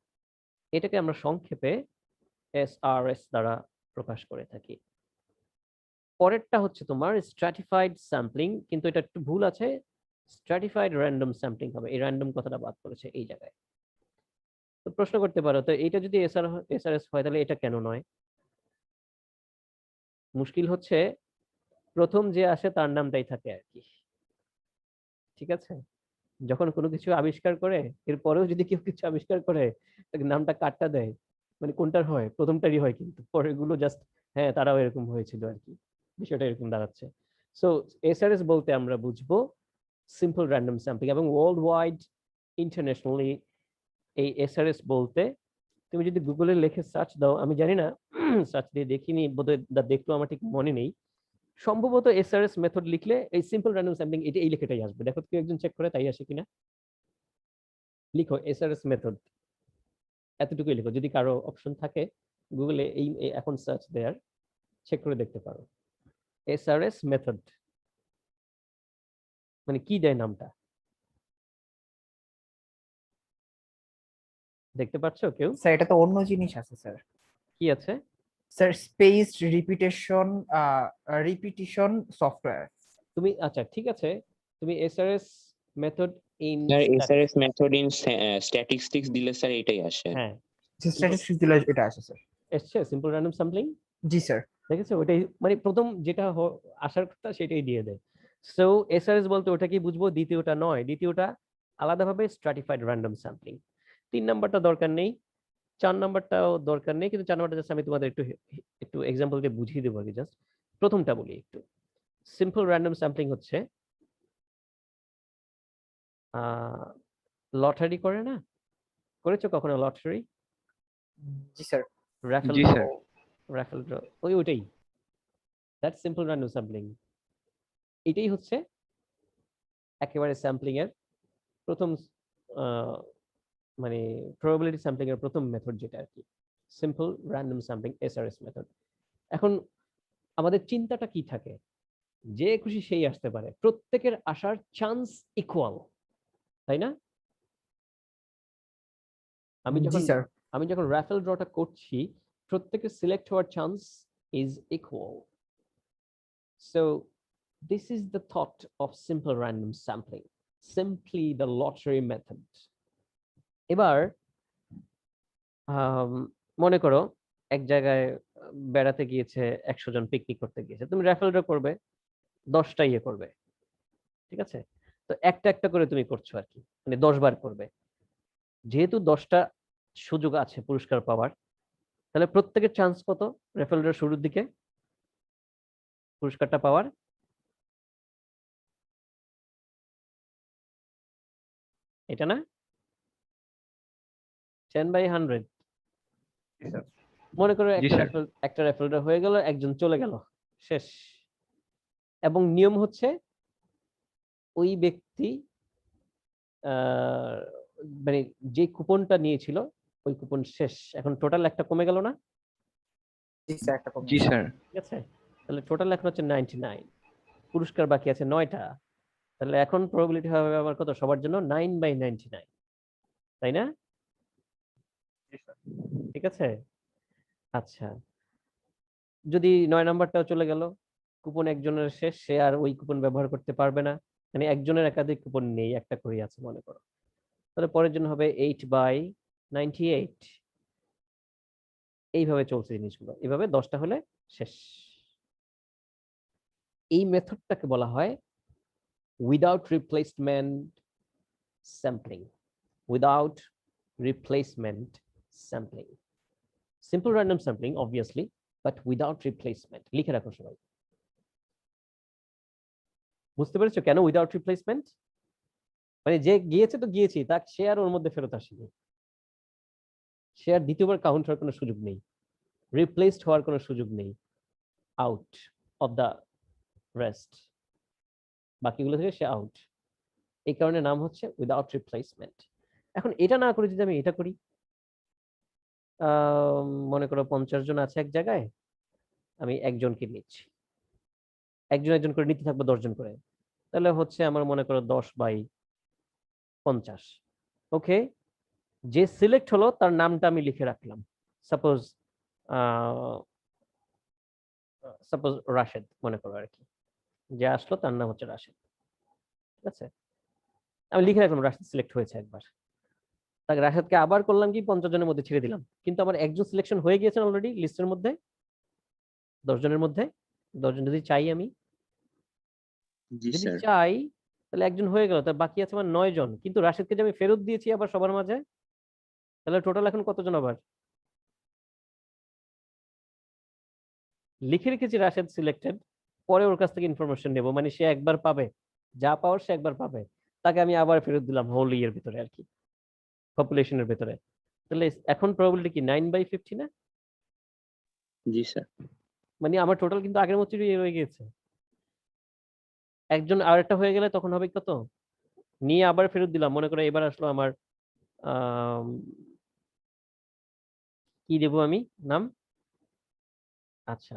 এটাকে আমরা সংক্ষেপে SRS দ্বারা প্রকাশ করে থাকি। পরেরটা হচ্ছে তোমার স্ট্র্যাটিফাইড স্যাম্পলিং, কিন্তু এটা একটু ভুল আছে, স্ট্র্যাটিফাইড র্যান্ডম স্যাম্পলিং হবে, এই র্যান্ডম কথাটা বাদ করেছে এই জায়গায়। তো প্রশ্ন করতে পারো, তো এটা যদি SRS হয় তাহলে এটা কেন নয়? মুশকিল হচ্ছে প্রথম যে আসে তার নামটাই থাকে আর কি। ঠিক আছে, যখন কোনো কিছু আবিষ্কার করে এরপরেও যদি কেউ কিছু আবিষ্কার করে তাকে নামটা কাটটা দেয়, মানে কোনটার হয়? প্রথমটারই হয়, কিন্তু পরেরগুলো জাস্ট হ্যাঁ তারাও এরকম হয়েছিল আর কি, বিষয়টা এরকম দাঁড়াচ্ছে। সো SRS বলতে আমরা বুঝবো সিম্পল র্যান্ডম স্যাম্পলিং, এবং ওয়ার্ল্ড ওয়াইড ইন্টারন্যাশনালি এই SRS বলতে তুমি যদি গুগলে লিখে সার্চ দাও, আমি জানি না, সার্চ দিয়ে দেখিনি বোধহয়, দেখলেও আমার ঠিক মনে নেই, সম্ভবত SRS মেথড লিখলে এই সিম্পল র্যান্ডম স্যাম্পলিং এটা এই লেখাটাই আসবে। দেখো কেউ একজন চেক করে তাই আসে কিনা। লিখো SRS মেথড, এতটুকুই লিখো, যদি কারো অপশন থাকে গুগলে এই এখন সার্চ দেয়ার, চেক করে দেখতে পারো SRS মেথড মানে কি দেয় নামটা, দেখতে পাচ্ছ কেউ? স্যার এটা তো অন্য জিনিস আছে স্যার। কি আছে? Sir spaced repetition software. তুমি আচ্ছা ঠিক আছে, তুমি SRS method in sir SRS method in statistics দিলে স্যার এটাই আসে। হ্যাঁ স্ট্যাটিস্টিক্স দিলে এটা আসে স্যার। এসছে সিম্পল র্যান্ডম স্যাম্পলিং। জি স্যার। দেখেছো, ওটাই মানে প্রথম যেটা আসার কথা সেটাই দিয়ে দেয়। সো SRS বলতে ওটা কি বুঝবো? দ্বিতীয়টা নয়, দ্বিতীয়টা আলাদাভাবে স্ট্র্যাটিফাইড র্যান্ডম স্যাম্পলিং। 3 নাম্বারটা দরকার নেই, 4 নাম্বারটাও দরকার নেই, কিন্তু 4 নাম্বারটা জাস্ট আমি তোমাদের একটু একটু এক্সাম্পল দিয়ে বুঝিয়ে দেবো আগে। জাস্ট প্রথমটা বলি একটু। সিম্পল র্যান্ডম স্যাম্পলিং হচ্ছে লটারি করে না? করেছো কখনো লটারি? জি স্যার। রাফেল জি ড্র, স্যার। রাফেল ড্র, ওইটাই, দ্যাটস সিম্পল র্যান্ডম স্যাম্পলিং। এটাই হচ্ছে একেবারে স্যাম্পলিং এর প্রথম, মানে প্রবাবিলিটি স্যাম্পলিং এর প্রথম মেথড যেটা আর কি, simple random sampling SRS method. এখন আমাদের চিন্তাটা কি থাকে? যে খুশি সেই আসতে পারে, প্রত্যেকের আসার চান্স ইকুয়াল, তাই না? আমি জি যখন স্যার। আমি যখন রাফেল ড্রটা করছি, প্রত্যেকের সিলেক্ট হওয়ার chance is equal. So this is the thought of simple random sampling, simply the lottery method. এবার মনে করো এক জায়গায় বেড়াতে গিয়েছে 100 জন, পিকনিক করতে গিয়েছে, তুমি রাফেল ড্র করবে, 10টা ইয়ে করবে, ঠিক আছে? তো একটা একটা করে তুমি করছো আর কি, মানে 10 বার করবে। যেহেতু 10টা সুযোগ আছে পুরস্কার পাওয়ার, তাহলে প্রত্যেকের চান্স কত রাফেল ড্র শুরুর দিকে পুরস্কারটা পাওয়ার? এটা না 10/100। মনে করো জি স্যার। একটা রাফেল ড্র হয়ে গেল, একজন চলে গেল, শেষ। এবং নিয়ম হচ্ছে ওই ব্যক্তি মানে যে কুপনটা নিয়েছিল ওই কুপন শেষ, এখন টোটাল একটা কমে গেল না? জি স্যার, একটা জি স্যার। ঠিক আছে, তাহলে টোটাল এখন হচ্ছে 99, পুরস্কার বাকি আছে 9টা। তাহলে এখন প্রবাবিলিটি হবে আমার কত, সবার জন্য 9/99, তাই না? ঠিক আছে, আচ্ছা। যদি 9 নাম্বারটাও চলে গেল, কুপন একজনের শেষ, সে আর ওই কুপন ব্যবহার করতে পারবে না, মানে একজনের একাধিক কুপন নেই, একটা করে আছে মনে করো, তাহলে পরের জন্য হবে 8/98। এইভাবে চলছে জিনিসগুলো, এইভাবে 10টা হলে শেষ। এই মেথডটাকে বলা হয় without replacement sampling. Without replacement sampling, simple random sampling obviously, but without replacement. লিখে রাখো সবাই। বুঝতে পেরেছো কেন উইদাউট রিপ্লেসমেন্ট? মানে যে গিয়েছে তো গিয়েছি, তার সে আর ওর মধ্যে ফেরত আসেনি, সে আর দ্বিতীয়বার কাউন্ট হওয়ার কোনো সুযোগ নেই, রিপ্লেসড হওয়ার কোনো সুযোগ নেই, আউট অফ দ্য রেস্ট, বাকিগুলো থেকে সে আউট। এই কারণে নাম হচ্ছে উইদাউট রিপ্লেসমেন্ট। এখন এটা না করে যদি আমি এটা করি, মনে করো 50 জন আছে এক জায়গায়, আমি একজনকে নিচ্ছি, একজন একজন করে নিতে থাকবো 10 জন করে, তাহলে হচ্ছে আমার মনে করো 10/50। ওকে, যে সিলেক্ট হলো তার নামটা আমি লিখে রাখলাম, সাপোজ সাপোজ রাশেদ মনে করো আর কি, যে আসলো তার নাম হচ্ছে রাশেদ, ঠিক আছে? আমি লিখে রাখলাম রাশেদ সিলেক্ট হয়েছে একবার, তাকে রাশেদকে আবার করলাম কি 50 জনের মধ্যে ছেড়ে দিলাম, কিন্তু আমার একজন সিলেকশন হয়ে গিয়েছেন অলরেডি লিস্টের মধ্যে 10 জনের মধ্যে। 10 জন যদি চাই আমি, জি যদি স্যার। চাই তাহলে একজন হয়ে গেল, তার বাকি আছে আমার 9 জন, কিন্তু রাশেদকে যে আমি ফেরত দিয়েছি আবার সবার মাঝে, তাহলে টোটাল এখন কতজন? আবার লিখে রেখেছি রাশেদ সিলেক্টেড, পরে ওর কাছ থেকে ইনফরমেশন নেব, মানে সে একবার পাবে, যা পাওয়ার সে একবার পাবে, তাকে আমি আবার ফেরত দিলাম হোল ইয়ের ভিতরে আর কি, পপুলেশনের ভিতরে। তাহলে এখন প্রবাবিলিটি কি 9/50 না? জি স্যার। মানে আমার টোটাল কিন্তু আগের মতোই রয়ে গিয়েছে। একজন আর একটা হয়ে গেলে তখন হবে কত, নিয়ে আবার ফেরত দিলাম, মনে করো এবার আসলো আমার কি দেবো আমি নাম, আচ্ছা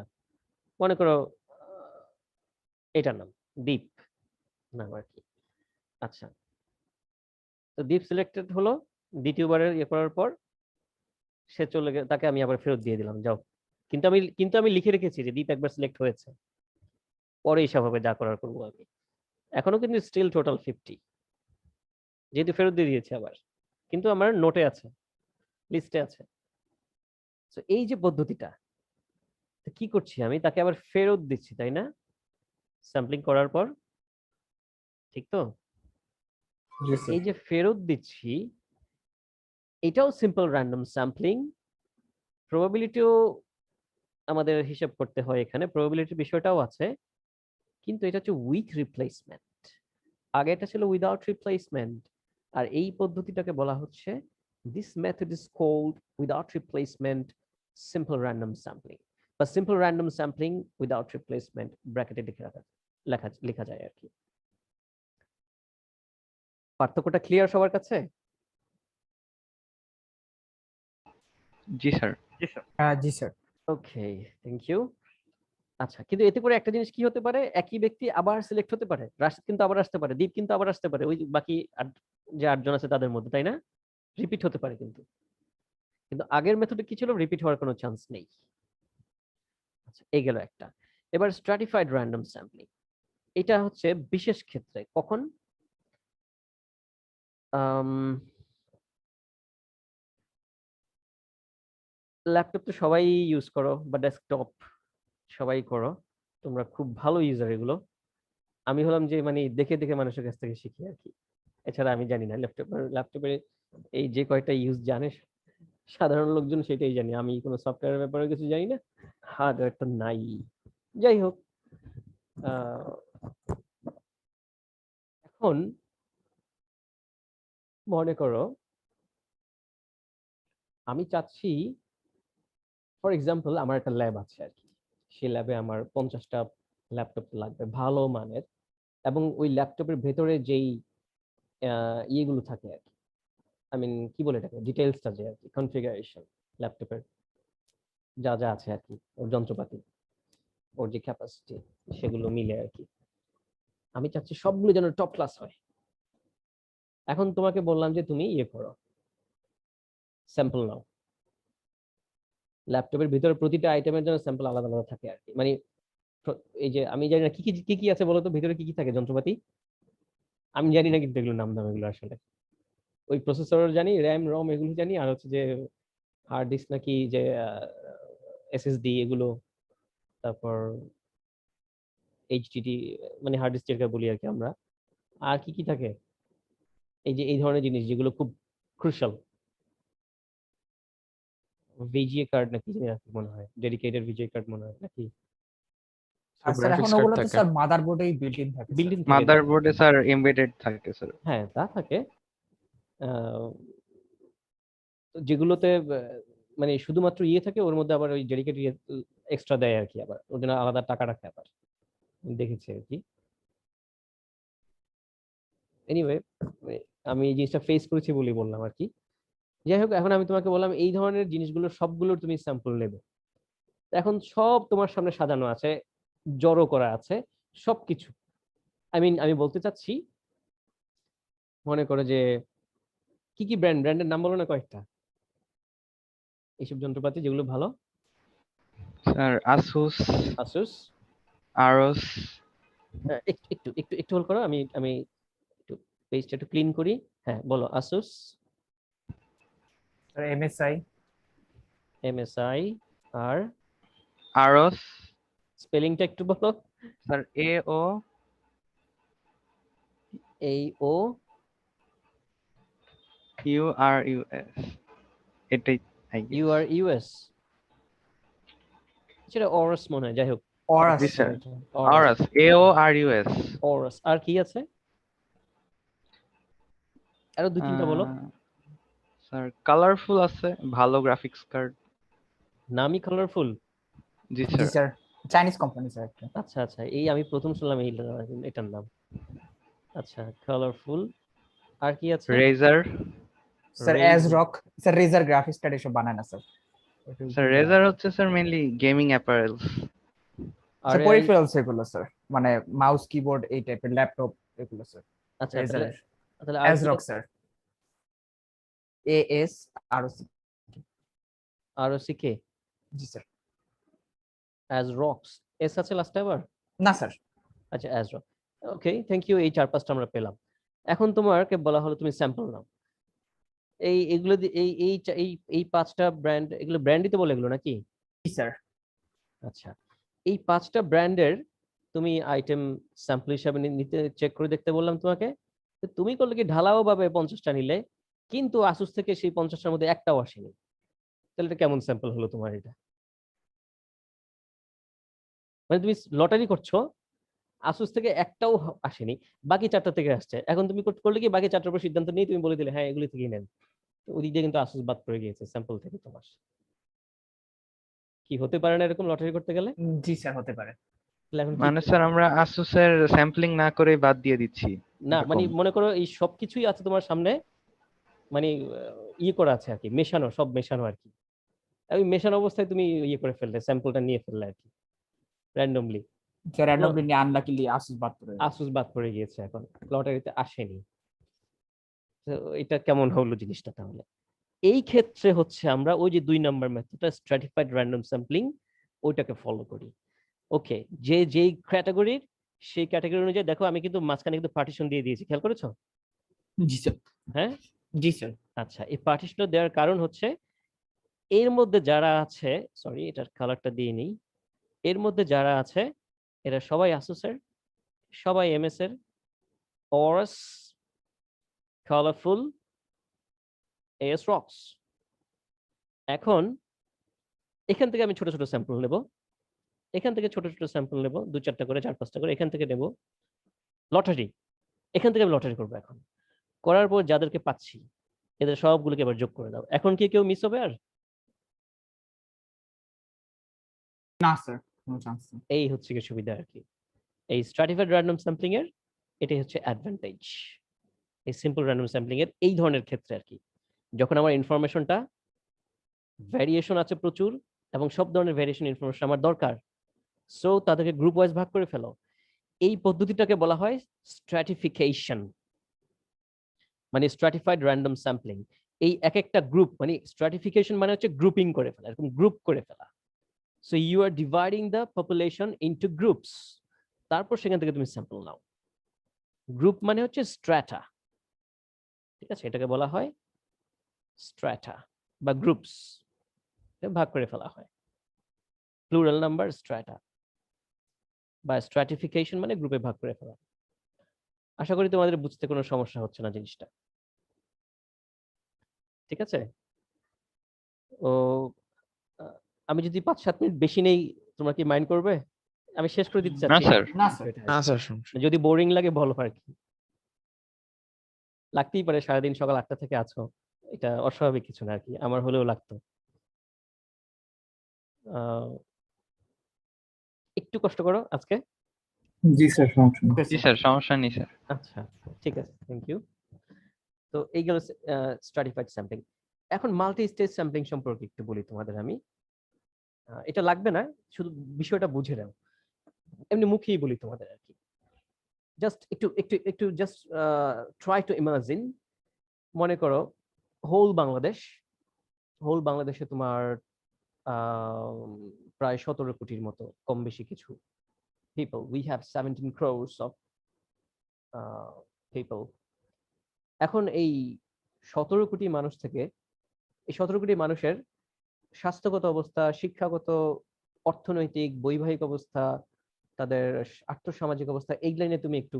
মনে করো এটার নাম দীপ নাম আর কি। আচ্ছা, তো দীপ সিলেক্টেড হলো, দ্বিতীয়বারের ইয়ে করার পর সে চলে গেল, তাকে আমি আবার ফেরত দিয়ে দিলাম, যাও। কিন্তু আমি লিখে রেখেছি যে দীপ একবার সিলেক্ট হয়েছে, পরে হিসাব হবে, যা করার করবো আমি। এখনো কিন্তু স্টিল টোটাল 50, যেহেতু ফেরত দিয়ে দিয়েছে আবার, কিন্তু আমার নোটে আছে, লিস্টে আছে। তো এই যে পদ্ধতিটা, তো কি করছি আমি, তাকে আবার ফেরত দিচ্ছি, তাই না? স্যাম্পলিং করার পর, ঠিক তো? জি স্যার। এই যে ফেরত দিচ্ছি, এটাও সিম্পল র্যান্ডম স্যাম্পলিং। প্রবাবিলিটিও আমাদের হিসাব করতে হয়, এখানে প্রবাবিলিটির বিষয়টাও আছে, কিন্তু এটা হচ্ছে উইথ রিপ্লেসমেন্ট। আগে এটা ছিল উইদাউট রিপ্লেসমেন্ট, আর এই পদ্ধতিটাকে বলা হচ্ছে this method is called without replacement simple random sampling, বা simple random sampling without replacement, ব্র্যাকেটে লেখা যায় আর কি। পার্থক্যটা ক্লিয়ার সবার কাছে? জি স্যার। জি স্যার। Okay, thank you. আচ্ছা, কিন্তু এতে করে একটা জিনিস কি হতে পারে, একই ব্যক্তি আবার সিলেক্ট হতে পারে, রাশিদ কিন্তু আবার আসতে পারে, দীপ কিন্তু আবার আসতে পারে, ওই যে বাকি যে 8 জন আছে তাদের মধ্যে, তাই না? রিপিট হতে পারে কিন্তু আগের মেথডে কি ছিল, রিপিট হওয়ার কোনো চান্স নেই। আচ্ছা, এই গেল একটা। এবার স্ট্র্যাটিফাইড র্যান্ডম স্যাম্পলিং, এটা হচ্ছে বিশেষ ক্ষেত্রে কখন ল্যাপটপ তো সবাই ইউজ করো বা ডেস্কটপ সবাই করো, তোমরা খুব ভালো ইউজার এগুলো। আমি হলাম যে মানে দেখে দেখে মানুষের কাছ থেকে শিখি আর কি, এছাড়া আমি জানি না। ল্যাপটপের এই যে কয়টা ইউজ জানে সাধারণ লোকজন সেটাই জানি, আমি কোনো সফটওয়্যারের ব্যাপারে কিছু জানি না, হার্ডওয়্যার তো নাই। যাই হোক, এখন মনে করো আমি চাচ্ছি, ফর এক্সাম্পল আমার একটা ল্যাব আছে আর কি, সেই ল্যাবে আমার 50টা ল্যাপটপ লাগবে ভালো মানের, এবং ওই ল্যাপটপের ভেতরে যেই ইয়েগুলো থাকে আর কি, আই মিন কি বলে এটাকে, ডিটেইলসটা যে আর কি, কনফিগারেশন, ল্যাপটপের যা যা আছে আর কি, ওর যন্ত্রপাতি, ওর যে ক্যাপাসিটি, সেগুলো মিলে আর কি আমি চাচ্ছি সবগুলো যেন টপ ক্লাস হয়। এখন তোমাকে বললাম যে তুমি ইয়ে করো, স্যাম্পল নাও, ল্যাপটপের ভিতরে প্রতিটা আইটেমের জন্য স্যাম্পল আলাদা আলাদা থাকে আর কি, মানে এই যে আমি জানি না কি কি কি আছে বলো তো, ভিতরে কি কি থাকে যন্ত্রপাতি, আমি জানি না কিন্তু এগুলোর নাম দাম এগুলো আসলে, ওই প্রসেসর জানি, র্যাম রম এগুলো জানি, আর হচ্ছে যে হার্ড ডিস্ক নাকি যে এসএসডি এগুলো, তারপর এইচডিডি, মানে হার্ড ডিস্ক যেটা বলি আর কি আমরা, আর কি কি থাকে এই যে এই ধরনের জিনিস যেগুলো খুব ক্রুশাল, ভিজিএ কার্ড নাকি জানি না, মনে হয় ডেডিকেটেড ভিজিএ কার্ড মনে হয় নাকি, আর স্যার এখন graphics card ওগুলো তো থাকে। স্যার মাদারবোর্ডেই বিল্ট ইন থাকে বিল্ডিং মাদারবোর্ডে স্যার এমবেডেড থাকে স্যার। হ্যাঁ তা থাকে। আহ, তো যেগুলোতে মানে শুধুমাত্র ইয়ে থাকে, ওর মধ্যে আবার ওই ডেডিকেটেড এক্সট্রা দেয় আর কি, আবার ওর জন্য আলাদা টাকা রাখে আবার, আমি দেখেছি আর কি। এনিওয়ে, আমি এই জিনিসটা ফেস করেছি বলেই বললাম আর কি। যাই হোক, এখন আমি তোমাকে বললাম এই ধরনের জিনিসগুলো সবগুলোর তুমি স্যাম্পল নেবে। এখন সব তোমার সামনে সাজানো আছে, জড়ো করা আছে সবকিছু। আমি বলতে চাচ্ছি, মনে করো যে কি কি ব্র্যান্ডের নাম বলো না কয়েকটা, এইসব যন্ত্রপাতি যেগুলো ভালো। স্যার আসুস, আসুস, আরস, একটু একটু একটু একটু হোল্ড করো, আমি আমি একটু পেজটা একটু ক্লিন করি। হ্যাঁ বলো, আসুস, স্যার এমএসআই, এমএসআই, আর আরস, স্পেলিংটা একটু বলো। স্যার এ ও এই ও ইউ আর ইউ এস, এটাই ইউ আর ইউএস, সেটা অরাস মনে হয়, যাই হোক অরাস জি স্যার স্যার, আরস এ ও আর ইউ এস। অরাস। আর কি আছে, আরো দুই তিনটা বলো। স্যার কালারফুল আছে, ভালো গ্রাফিক্স কার্ড। নামই কালারফুল। জি জি sir. Sir, Chinese company sir একটা। আচ্ছা আচ্ছা, এই আমি প্রথম শুনলাম এটার নাম। আচ্ছা, কালারফুল। আর কি আছে? রেজার, স্যার Razer। এজরক, স্যার রেজার গ্রাফিক্স কার্ড এসব বানায় না স্যার। স্যার রেজার হচ্ছে sir mainly gaming apparels. Sir আরে পেরিফেরালস এগুলো স্যার, মানে মাউস কিবোর্ড এই টাইপের, ল্যাপটপ এগুলো স্যার। আচ্ছা, রেজার, তাহলে আর কি এজরক আছে? স্যার, এএস আর ROC কে জি স্যার। অ্যাজ রক্স, এস আছে লাস্টে আবার। না স্যার। আচ্ছা, as rock. Okay, thank you, এই 4-5টা আমরা পেলাম। এখন তোমাকে বলা হলো তুমি স্যাম্পল নাও, এগুলো এই এই এই এই 5টা ব্র্যান্ড, এগুলো ব্র্যান্ডই তো বলে এগুলো নাকি? জি স্যার। আচ্ছা, এই 5টা ব্র্যান্ডের তুমি আইটেম স্যাম্পল হিসাবে নিতে, চেক করে দেখতে বললাম তোমাকে। তো তুমি করলে কি ঢালাও ভাবে 50টা নিলে, কিন্তু আসুস থেকে সেই 50টার মধ্যে একটাও আসেনি, তাহলে এটা কেমন স্যাম্পল হলো তোমার এটা? মানে তুমি লটারি করছো, আসুস থেকে একটাও আসেনি, বাকি 4টা থেকে আসছে। এখন তুমি করলে কি, বাকি 4টার উপর সিদ্ধান্ত নিয়ে তুমি বলে দিলে হ্যাঁ এগুলি থেকেই নেন, তো ওই দিক দিয়ে কিন্তু আসুস বাদ পড়ে গিয়েছে স্যাম্পল থেকে তোমার। কি হতে পারে না এরকম লটারি করতে গেলে? জি স্যার হতে পারে। তাহলে এখন কি মানে স্যার আমরা আসুসের স্যাম্পলিং না করে বাদ দিয়ে দিচ্ছি না, এরকম। মানে মনে করো এই সবকিছুই আছে তোমার সামনে, মানে ইয়ে করা আছে আর কি, মেশানো, সব মেশানো আর কি, ওই মেশানো অবস্থায় তুমি ইয়ে করে ফেললে, স্যাম্পলটা নিয়ে ফেললে আর কি। র্যান্ডমলি। স্যার র্যান্ডমলি নিয়ে আনলাকিলি আসুস বাদ পড়ে গেছে। আসুস বাদ পড়ে গিয়েছে, এখন লটারিতে আসেনি। তো এটা কেমন হলো জিনিসটা তাহলে? এই ক্ষেত্রে হচ্ছে আমরা ওই যে 2 নাম্বার মেথডটা স্ট্র্যাটিফাইড র্যান্ডম স্যাম্পলিং ওইটাকে ফলো করি। ওকে, যে যেই ক্যাটাগরির সেই ক্যাটাগরি অনুযায়ী দেখো আমি কিন্তু মাঝখানে কিন্তু পার্টিশন দিয়ে দিয়েছি, খেয়াল করেছো? জি স্যার। হ্যাঁ জি স্যার। আচ্ছা, এই পার্টিশনটা দেওয়ার কারণ হচ্ছে এর মধ্যে যারা আছে, সরি এটার কালারটা দিয়ে নিই, এর মধ্যে যারা আছে এরা সবাই আসুসের, সবাই এমএস এর, অরাস, কালারফুল, এস রক্স। এখন এখান থেকে আমি ছোট ছোট স্যাম্পল নেব, এখান থেকে ছোট ছোট স্যাম্পল নেব 2-4টা করে 4-5টা করে, এখান থেকে নেব লটারি, এখান থেকে আমি লটারি করবো। এখন করার পর যাদেরকে পাচ্ছি এদের সবগুলোকে এবার যোগ করে দাও। এখন কি কেউ মিস হবে আর? না স্যার, কোনো চান্স নেই। এই হচ্ছে কি সুবিধা আর কি এই স্ট্র্যাটিফাইড র্যান্ডম স্যাম্পলিং এর, এটাই হচ্ছে অ্যাডভান্টেজ এই সিম্পল র্যান্ডম স্যাম্পলিং এর এই ধরনের ক্ষেত্রে আর কি। যখন আমার ইনফরমেশনটা ভ্যারিয়েশন আছে প্রচুর এবং সব ধরনের ভ্যারিয়েশন ইনফরমেশন আমার দরকার, সো তাদেরকে গ্রুপ ওয়াইজ ভাগ করে ফেলো। এই পদ্ধতিটাকে বলা হয় স্ট্র্যাটিফিকেশন, মানে স্ট্র্যাটিফাইড র্যান্ডম স্যাম্পলিং। এই এক একটা গ্রুপ মানে স্ট্র্যাটিফিকেশন মানে হচ্ছে গ্রুপিং করে ফেলা, এরকম গ্রুপ করে ফেলা। So you are dividing the population into groups, তারপর সেখান থেকে তুমি স্যাম্পল নাও। গ্রুপ মানে হচ্ছে স্ট্র্যাটা, ঠিক আছে? এটাকে বলা হয় স্ট্র্যাটা বা গ্রুপস, ভাগ করে ফেলা হয়। প্লুরাল নাম্বার স্ট্র্যাটা বা স্ট্র্যাটিফিকেশন মানে গ্রুপে ভাগ করে ফেলা। আশা করি তোমাদের বুঝতে কোনো সমস্যা হচ্ছে না জিনিসটা, ঠিক আছে? ও আমি যদি 5-7 মিনিট বেশি নেই তোমরা কি মাইন্ড করবে? আমি শেষ করে দিতে না চাচ্ছি স্যার। না স্যার। না স্যার, সমস্যা যদি বোরিং লাগে বলো আর কি, লাগতেই পারে, সারাদিন সকাল 8টা থেকে আছো, এটা অস্বাভাবিক কিছু না আর কি, আমার হলেও লাগতো। একটু কষ্ট করো আজকে। জি স্যার, সমস্যা নেই। জি স্যার, সমস্যা নেই স্যার। আচ্ছা ঠিক আছে, থ্যাংক ইউ। তো এই গেল স্ট্র্যাটিফাইড স্যাম্পলিং। এখন মাল্টি স্টেজ স্যাম্পলিং সম্পর্কে একটু বলি তোমাদের আমি। এটা লাগবে না, শুধু বিষয়টা বুঝে নাও, এমনি মুখেই বলি তোমাদের আর কি। জাস্ট একটু একটু একটু জাস্ট ট্রাই টু ইমাজিন। মনে করো হোল বাংলাদেশে তোমার প্রায় 17 কোটির মতো, কম বেশি কিছু people. We have 17 crores of people. এখন এই 17 কোটি মানুষ থেকে, এই 17 কোটি মানুষের স্বাস্থ্যগত অবস্থা, শিক্ষাগত, অর্থনৈতিক, বৈবাহিক অবস্থা, তাদের আর্থসামাজিক অবস্থা, এইগুলো নিয়ে তুমি একটু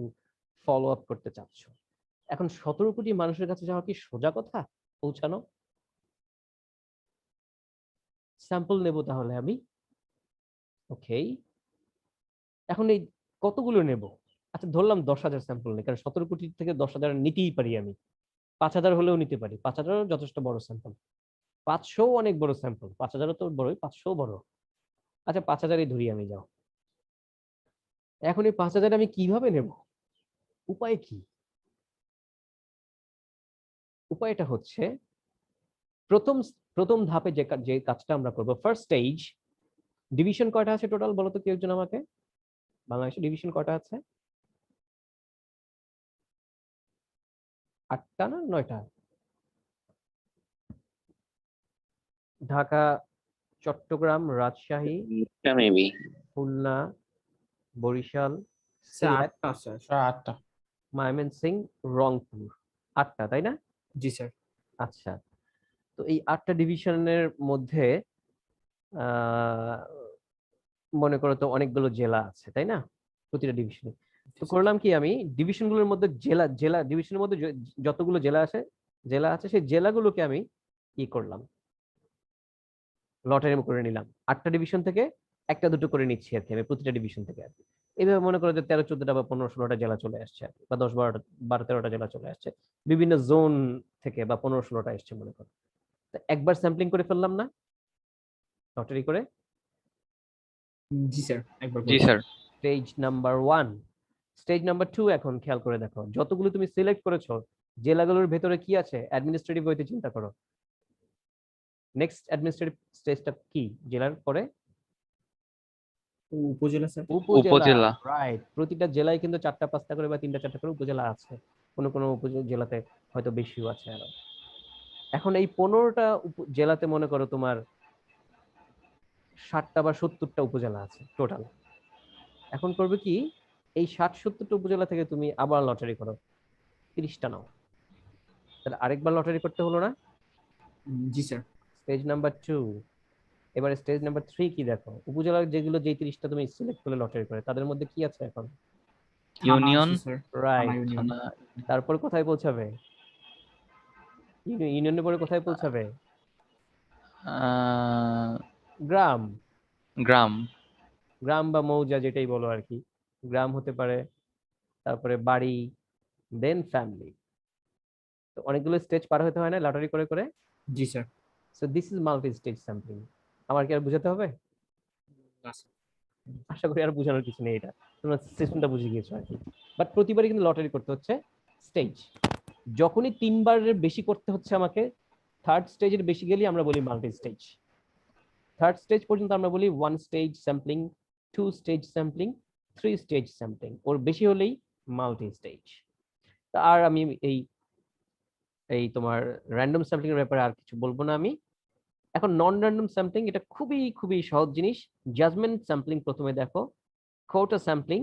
ফলো আপ করতে চাচ্ছ। এখন 17 কোটি মানুষের কাছে যাওয়া কি সোজা কথা পৌঁছানো? স্যাম্পল নেব তাহলে আমি, ওকে। এখন এই কতগুলো নেব? আচ্ছা ধরলাম 10,000 স্যাম্পল নেই, কারণ 17 কোটি থেকে 10,000 নিতেই পারি আমি, 5,000 হলেও নিতে পারি, 5,000 যথেষ্ট বড় স্যাম্পল, 500 অনেক বড় স্যাম্পল, 5,000 তো বড়ই, 500 বড়। আচ্ছা 5,000-ই ধরি আমি, যাও। এখন এই 5,000 আমি কিভাবে নেব? উপায় কি? উপায়টা হচ্ছে প্রথম প্রথম ধাপে যে কাজটা আমরা করব, ফার্স্ট স্টেজ। ডিভিশন কয়টা আছে টোটাল বলো তো কেউ একজন আমাকে? বাংলাদেশে ডিভিশন কয়টা আছে? 8টা না 9টা? ঢাকা, চট্টগ্রাম, রাজশাহী, মেবি খুলনা, বরিশাল, স্যার সিলেট, 8টা স্যার। স্যার 8টা। ময়মনসিংহ, রংপুর। 8টা তাই না? জি স্যার। আচ্ছা, তো এই 8টা ডিভিশনের মধ্যে আহ মনে করো তো অনেকগুলো জেলা আছে তাই না, প্রতিটা ডিভিশনে। তো করলাম কি, আমি ডিভিশনগুলোর মধ্যে জেলা জেলা ডিভিশনের মধ্যে যতগুলো জেলা আছে সেই জেলাগুলোকে আমি কি করলাম, লটারি করে নিলাম। 8টা ডিভিশন থেকে একটা দুটো করে নিচ্ছি আর কি আমি প্রতিটা ডিভিশন থেকে আর কি। এইভাবে মনে করো যে 13-14টা বা 15-16টা জেলা চলে আসছে আর কি, বা 10-12-13টা জেলা চলে আসছে বিভিন্ন জোন থেকে, বা 15-16টা এসছে মনে করো। তো একবার স্যাম্পলিং করে ফেললাম না লটারি করে? জি স্যার, একবার জি sir. Stage number 1। Stage number 2 এখন খেয়াল করে দেখো, যতগুলো তুমি সিলেক্ট করেছো জেলাগুলোর ভেতরে কি আছে অ্যাডমিনিস্ট্রেটিভ ওয়েতে চিন্তা করো। নেক্সট অ্যাডমিনিস্ট্রেটিভ স্টেজটা কি জেলার পরে? উপজেলা স্যার। উপজেলা, উপজেলা। রাইট। প্রতিটা জেলায় কিন্তু 4টা-5টা করে বা 3টা-4টা করে উপজেলা আছে। কোনো কোনো উপজেলাতে হয়তো বেশিও আছে আরো। এখন এই 15টা জেলাতে মনে করো তোমার 60টা বা 70টা উপজেলা আছে টোটাল। এখন করবে কি, এই 60-70টা উপজেলা থেকে তুমি আবার লটারি করো, 30টা নাও। তাহলে আরেকবার লটারি করতে হলো না? জি স্যার। Stage number 2। এবারে স্টেজ নাম্বার 3 কি দেখো, উপজেলার যেগুলো যেই 30টা তুমি সিলেক্ট করলে লটারি করে, তাদের মধ্যে কি আছে এখন? থানা ইউনিয়ন। আছে স্যার। থানা রাইট। ইউনিয়ন। থানা। তারপর কোথায় পৌঁছাবে? ইউনিয়নের পরে কোথায় পৌঁছাবে? আহ, গ্রাম। গ্রাম। গ্রাম বা মৌজা যেটাই বলো আর কি, গ্রাম হতে পারে, তারপরে বাড়ি, দেন ফ্যামিলি। তো অনেকগুলো স্টেজ পার হতে হয় না লটারি করে করে? জি sir. So this is multi stage sampling. আমার কি আর বুঝাতে হবে? না স্যার। আশা করি আর বোঝানোর কিছু নেই, এটা তোমরা সিস্টেমটা বুঝে গিয়েছো আর কি। বাট প্রতিবারই কিন্তু লটারি করতে হচ্ছে স্টেজ। যখনই 3বারের বেশি করতে হচ্ছে আমাকে, থার্ড স্টেজের বেশি গেলেই আমরা বলি মাল্টি স্টেজ। থার্ড স্টেজ পর্যন্ত আমরা বলি 1 stage sampling, 2 stage sampling, 3 stage sampling. ওর বেশি হলেই মাল্টি স্টেজ। আর আমি এই এই তোমার র্যান্ডম স্যাম্পলিং এর ব্যাপারে আর কিছু বলবো না আমি। এখন নন র্যান্ডম স্যাম্পলিং, এটা খুবই খুবই সহজ জিনিস। জাজমেন্ট স্যাম্পলিং প্রথমে দেখো, quota sampling,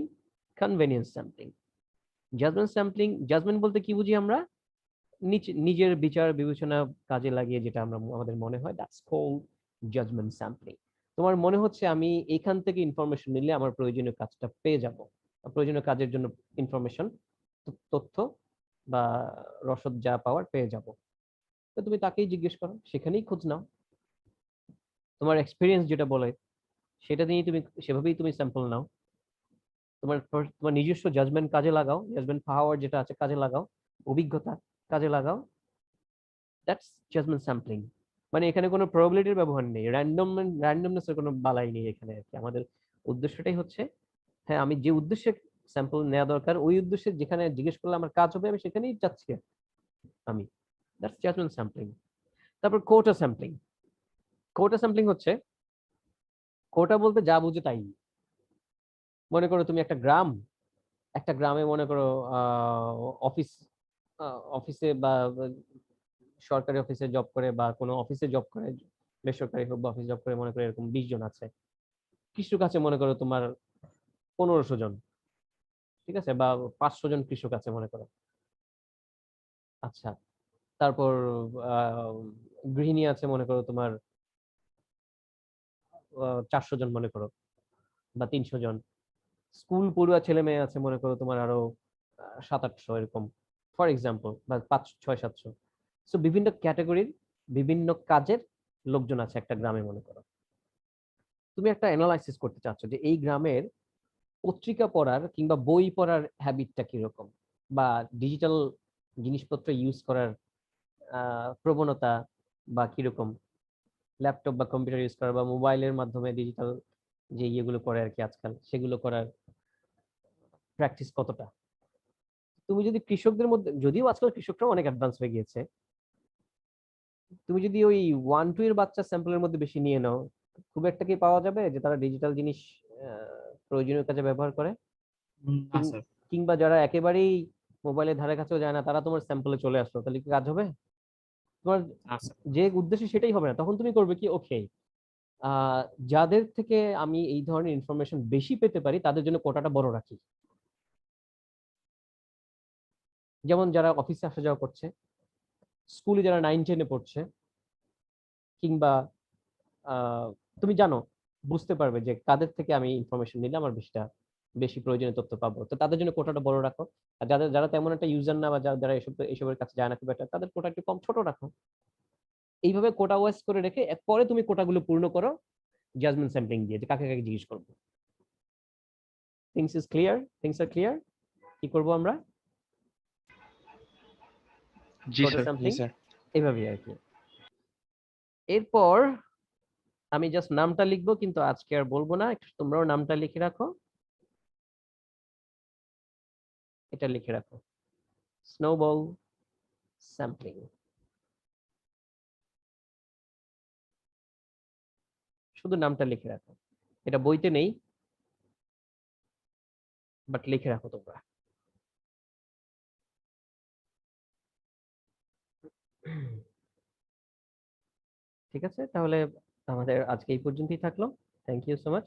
convenience sampling. Judgement sampling, judgement বলতে কি বুঝি আমরা? নিজের বিচার বিবেচনা কাজে লাগিয়ে যেটা আমরা আমাদের মনে হয়, দ্যাটস কল্ড জাজমেন্ট স্যাম্পলিং। তোমার মনে হচ্ছে আমি এখান থেকে ইনফরমেশন নিলে আমার প্রয়োজনীয় কাজটা পেয়ে যাব, প্রয়োজনীয় কাজের জন্য ইনফরমেশন, তথ্য বা রসদ যা পাওয়ার পেয়ে যাব। তো তুমি তাকেই জিজ্ঞেস করো, সেখানেই খোঁজ নাও। তোমার এক্সপিরিয়েন্স যেটা বলে সেটা নিয়ে তুমি সেভাবেই তুমি স্যাম্পল নাও। তোমার তোমার নিজস্ব জাজমেন্ট কাজে লাগাও, জাজমেন্ট পাওয়ার যেটা আছে কাজে লাগাও, অভিজ্ঞতা কাজে লাগাও। That's judgement sampling. মানে এখানে কোনো প্রবাবিলিটির ব্যবহার নেই, র্যান্ডমনেসের কোনো বালাই নেই এখানে আর কি। আমাদের উদ্দেশ্যটাই হচ্ছে, হ্যাঁ আমি যে উদ্দেশ্যে স্যাম্পল নেওয়া দরকার ওই উদ্দেশ্যে যেখানে জিজ্ঞেস করলে আমার কাজ হবে আমি সেখানেই যাচ্ছি আমি। That's judgement sampling. তারপর কোটা স্যাম্পলিং। কোটা স্যাম্পলিং হচ্ছে, কোটা বলতে যা বুঝে তাই। মনে করো তুমি একটা গ্রামে মনে করো অফিস অফিসে বা সরকারি অফিসে জব করে বা কোনো অফিসে জব করে, বেসরকারি হোক বা অফিস জব করে, মনে করো এরকম 20 জন আছে। কৃষক আছে মনে করো তোমার 1500 জন, ঠিক আছে, বা 500 জন কৃষক আছে মনে করো। আচ্ছা, তারপর আহ, গৃহিণী আছে মনে করো তোমার 400 জন মনে করো, বা 300 জন। স্কুল পড়ুয়া ছেলে মেয়ে আছে মনে করো তোমার আরো 700-800 এরকম, ফর এক্সাম্পল, বা 500-600-700। সো বিভিন্ন ক্যাটাগরির বিভিন্ন কাজের লোকজন আছে একটা গ্রামে মনে করো। তুমি একটা অ্যানালাইসিস করতে চাচ্ছ যে এই গ্রামের পত্রিকা পড়ার কিংবা বই পড়ার হ্যাবিটটা কিরকম, বা ডিজিটাল জিনিসপত্র ইউজ করার প্রবণতা বা কিরকম, ল্যাপটপ বা কম্পিউটার ইউজ করা বা মোবাইলের মাধ্যমে ডিজিটাল যে ইয়েগুলো করে আর কি আজকাল, সেগুলো করার প্র্যাকটিস কতটা। তুমি যদি কৃষকদের মধ্যে, যদিও আজকাল কৃষকরাও অনেক অ্যাডভান্স হয়ে গিয়েছে, তুমি যদি ওই 1-2 এর বাচ্চা স্যাম্পলের মধ্যে বেশি নিয়ে নাও, খুব একটা কি পাওয়া যাবে যে তারা ডিজিটাল জিনিস প্রয়োজনীয় কাজে ব্যবহার করে? না স্যার। কিংবা যারা একেবারেই মোবাইলের ধারে কাছেও যায় না, তারা তোমার স্যাম্পলে চলে আসলো, তাহলে কি কাজ হবে? তোমার না স্যার। যে উদ্দেশ্য সেটাই হবে না। তখন তুমি করবে কি, ওকে, যাদের থেকে আমি এই ধরনের ইনফরমেশন বেশি পেতে পারি তাদের জন্য কোটাটা বড় রাখি। যেমন যারা অফিসে আসা যাওয়া করছে, স্কুলে যারা 9-10-এ পড়ছে, কিংবা তুমি জানো, বুঝতে পারবে যে কাদের থেকে আমি ইনফরমেশন নিলে আমার বেশি প্রয়োজনীয় তথ্য পাবো, তো তাদের জন্য কোটাটা বড় রাখো। আর যারা যারা তেমন একটা ইউজার না বা যারা এসবের কাছে যায় না খুব একটা, তাদের কোটা একটু কম ছোট রাখো। এইভাবে কোটা ওয়াইজ করে রেখে পরে তুমি কোটাগুলো পূর্ণ করো জাজমেন্ট স্যাম্পলিং দিয়ে, যে কাকে কাকে জিজ্ঞেস করবো। Things is clear, things are clear. কি করবো আমরা? জি কোটা স্যার। স্যাম্পলিং এইভাবেই আর কি। এরপর আমি জাস্ট নামটা লিখবো, কিন্তু আজকে আর বলবো না, একটু তোমরাও নামটা লিখে রাখো। এটা লিখে রাখো, স্নোবল স্যাম্পলিং। শুধু নামটা লিখে রাখো, এটা বইতে নেই, বাট লিখে রাখো তোমরা। ঠিক আছে, তাহলে আমাদের আজকে এই পর্যন্তই থাকলো। Thank you so much.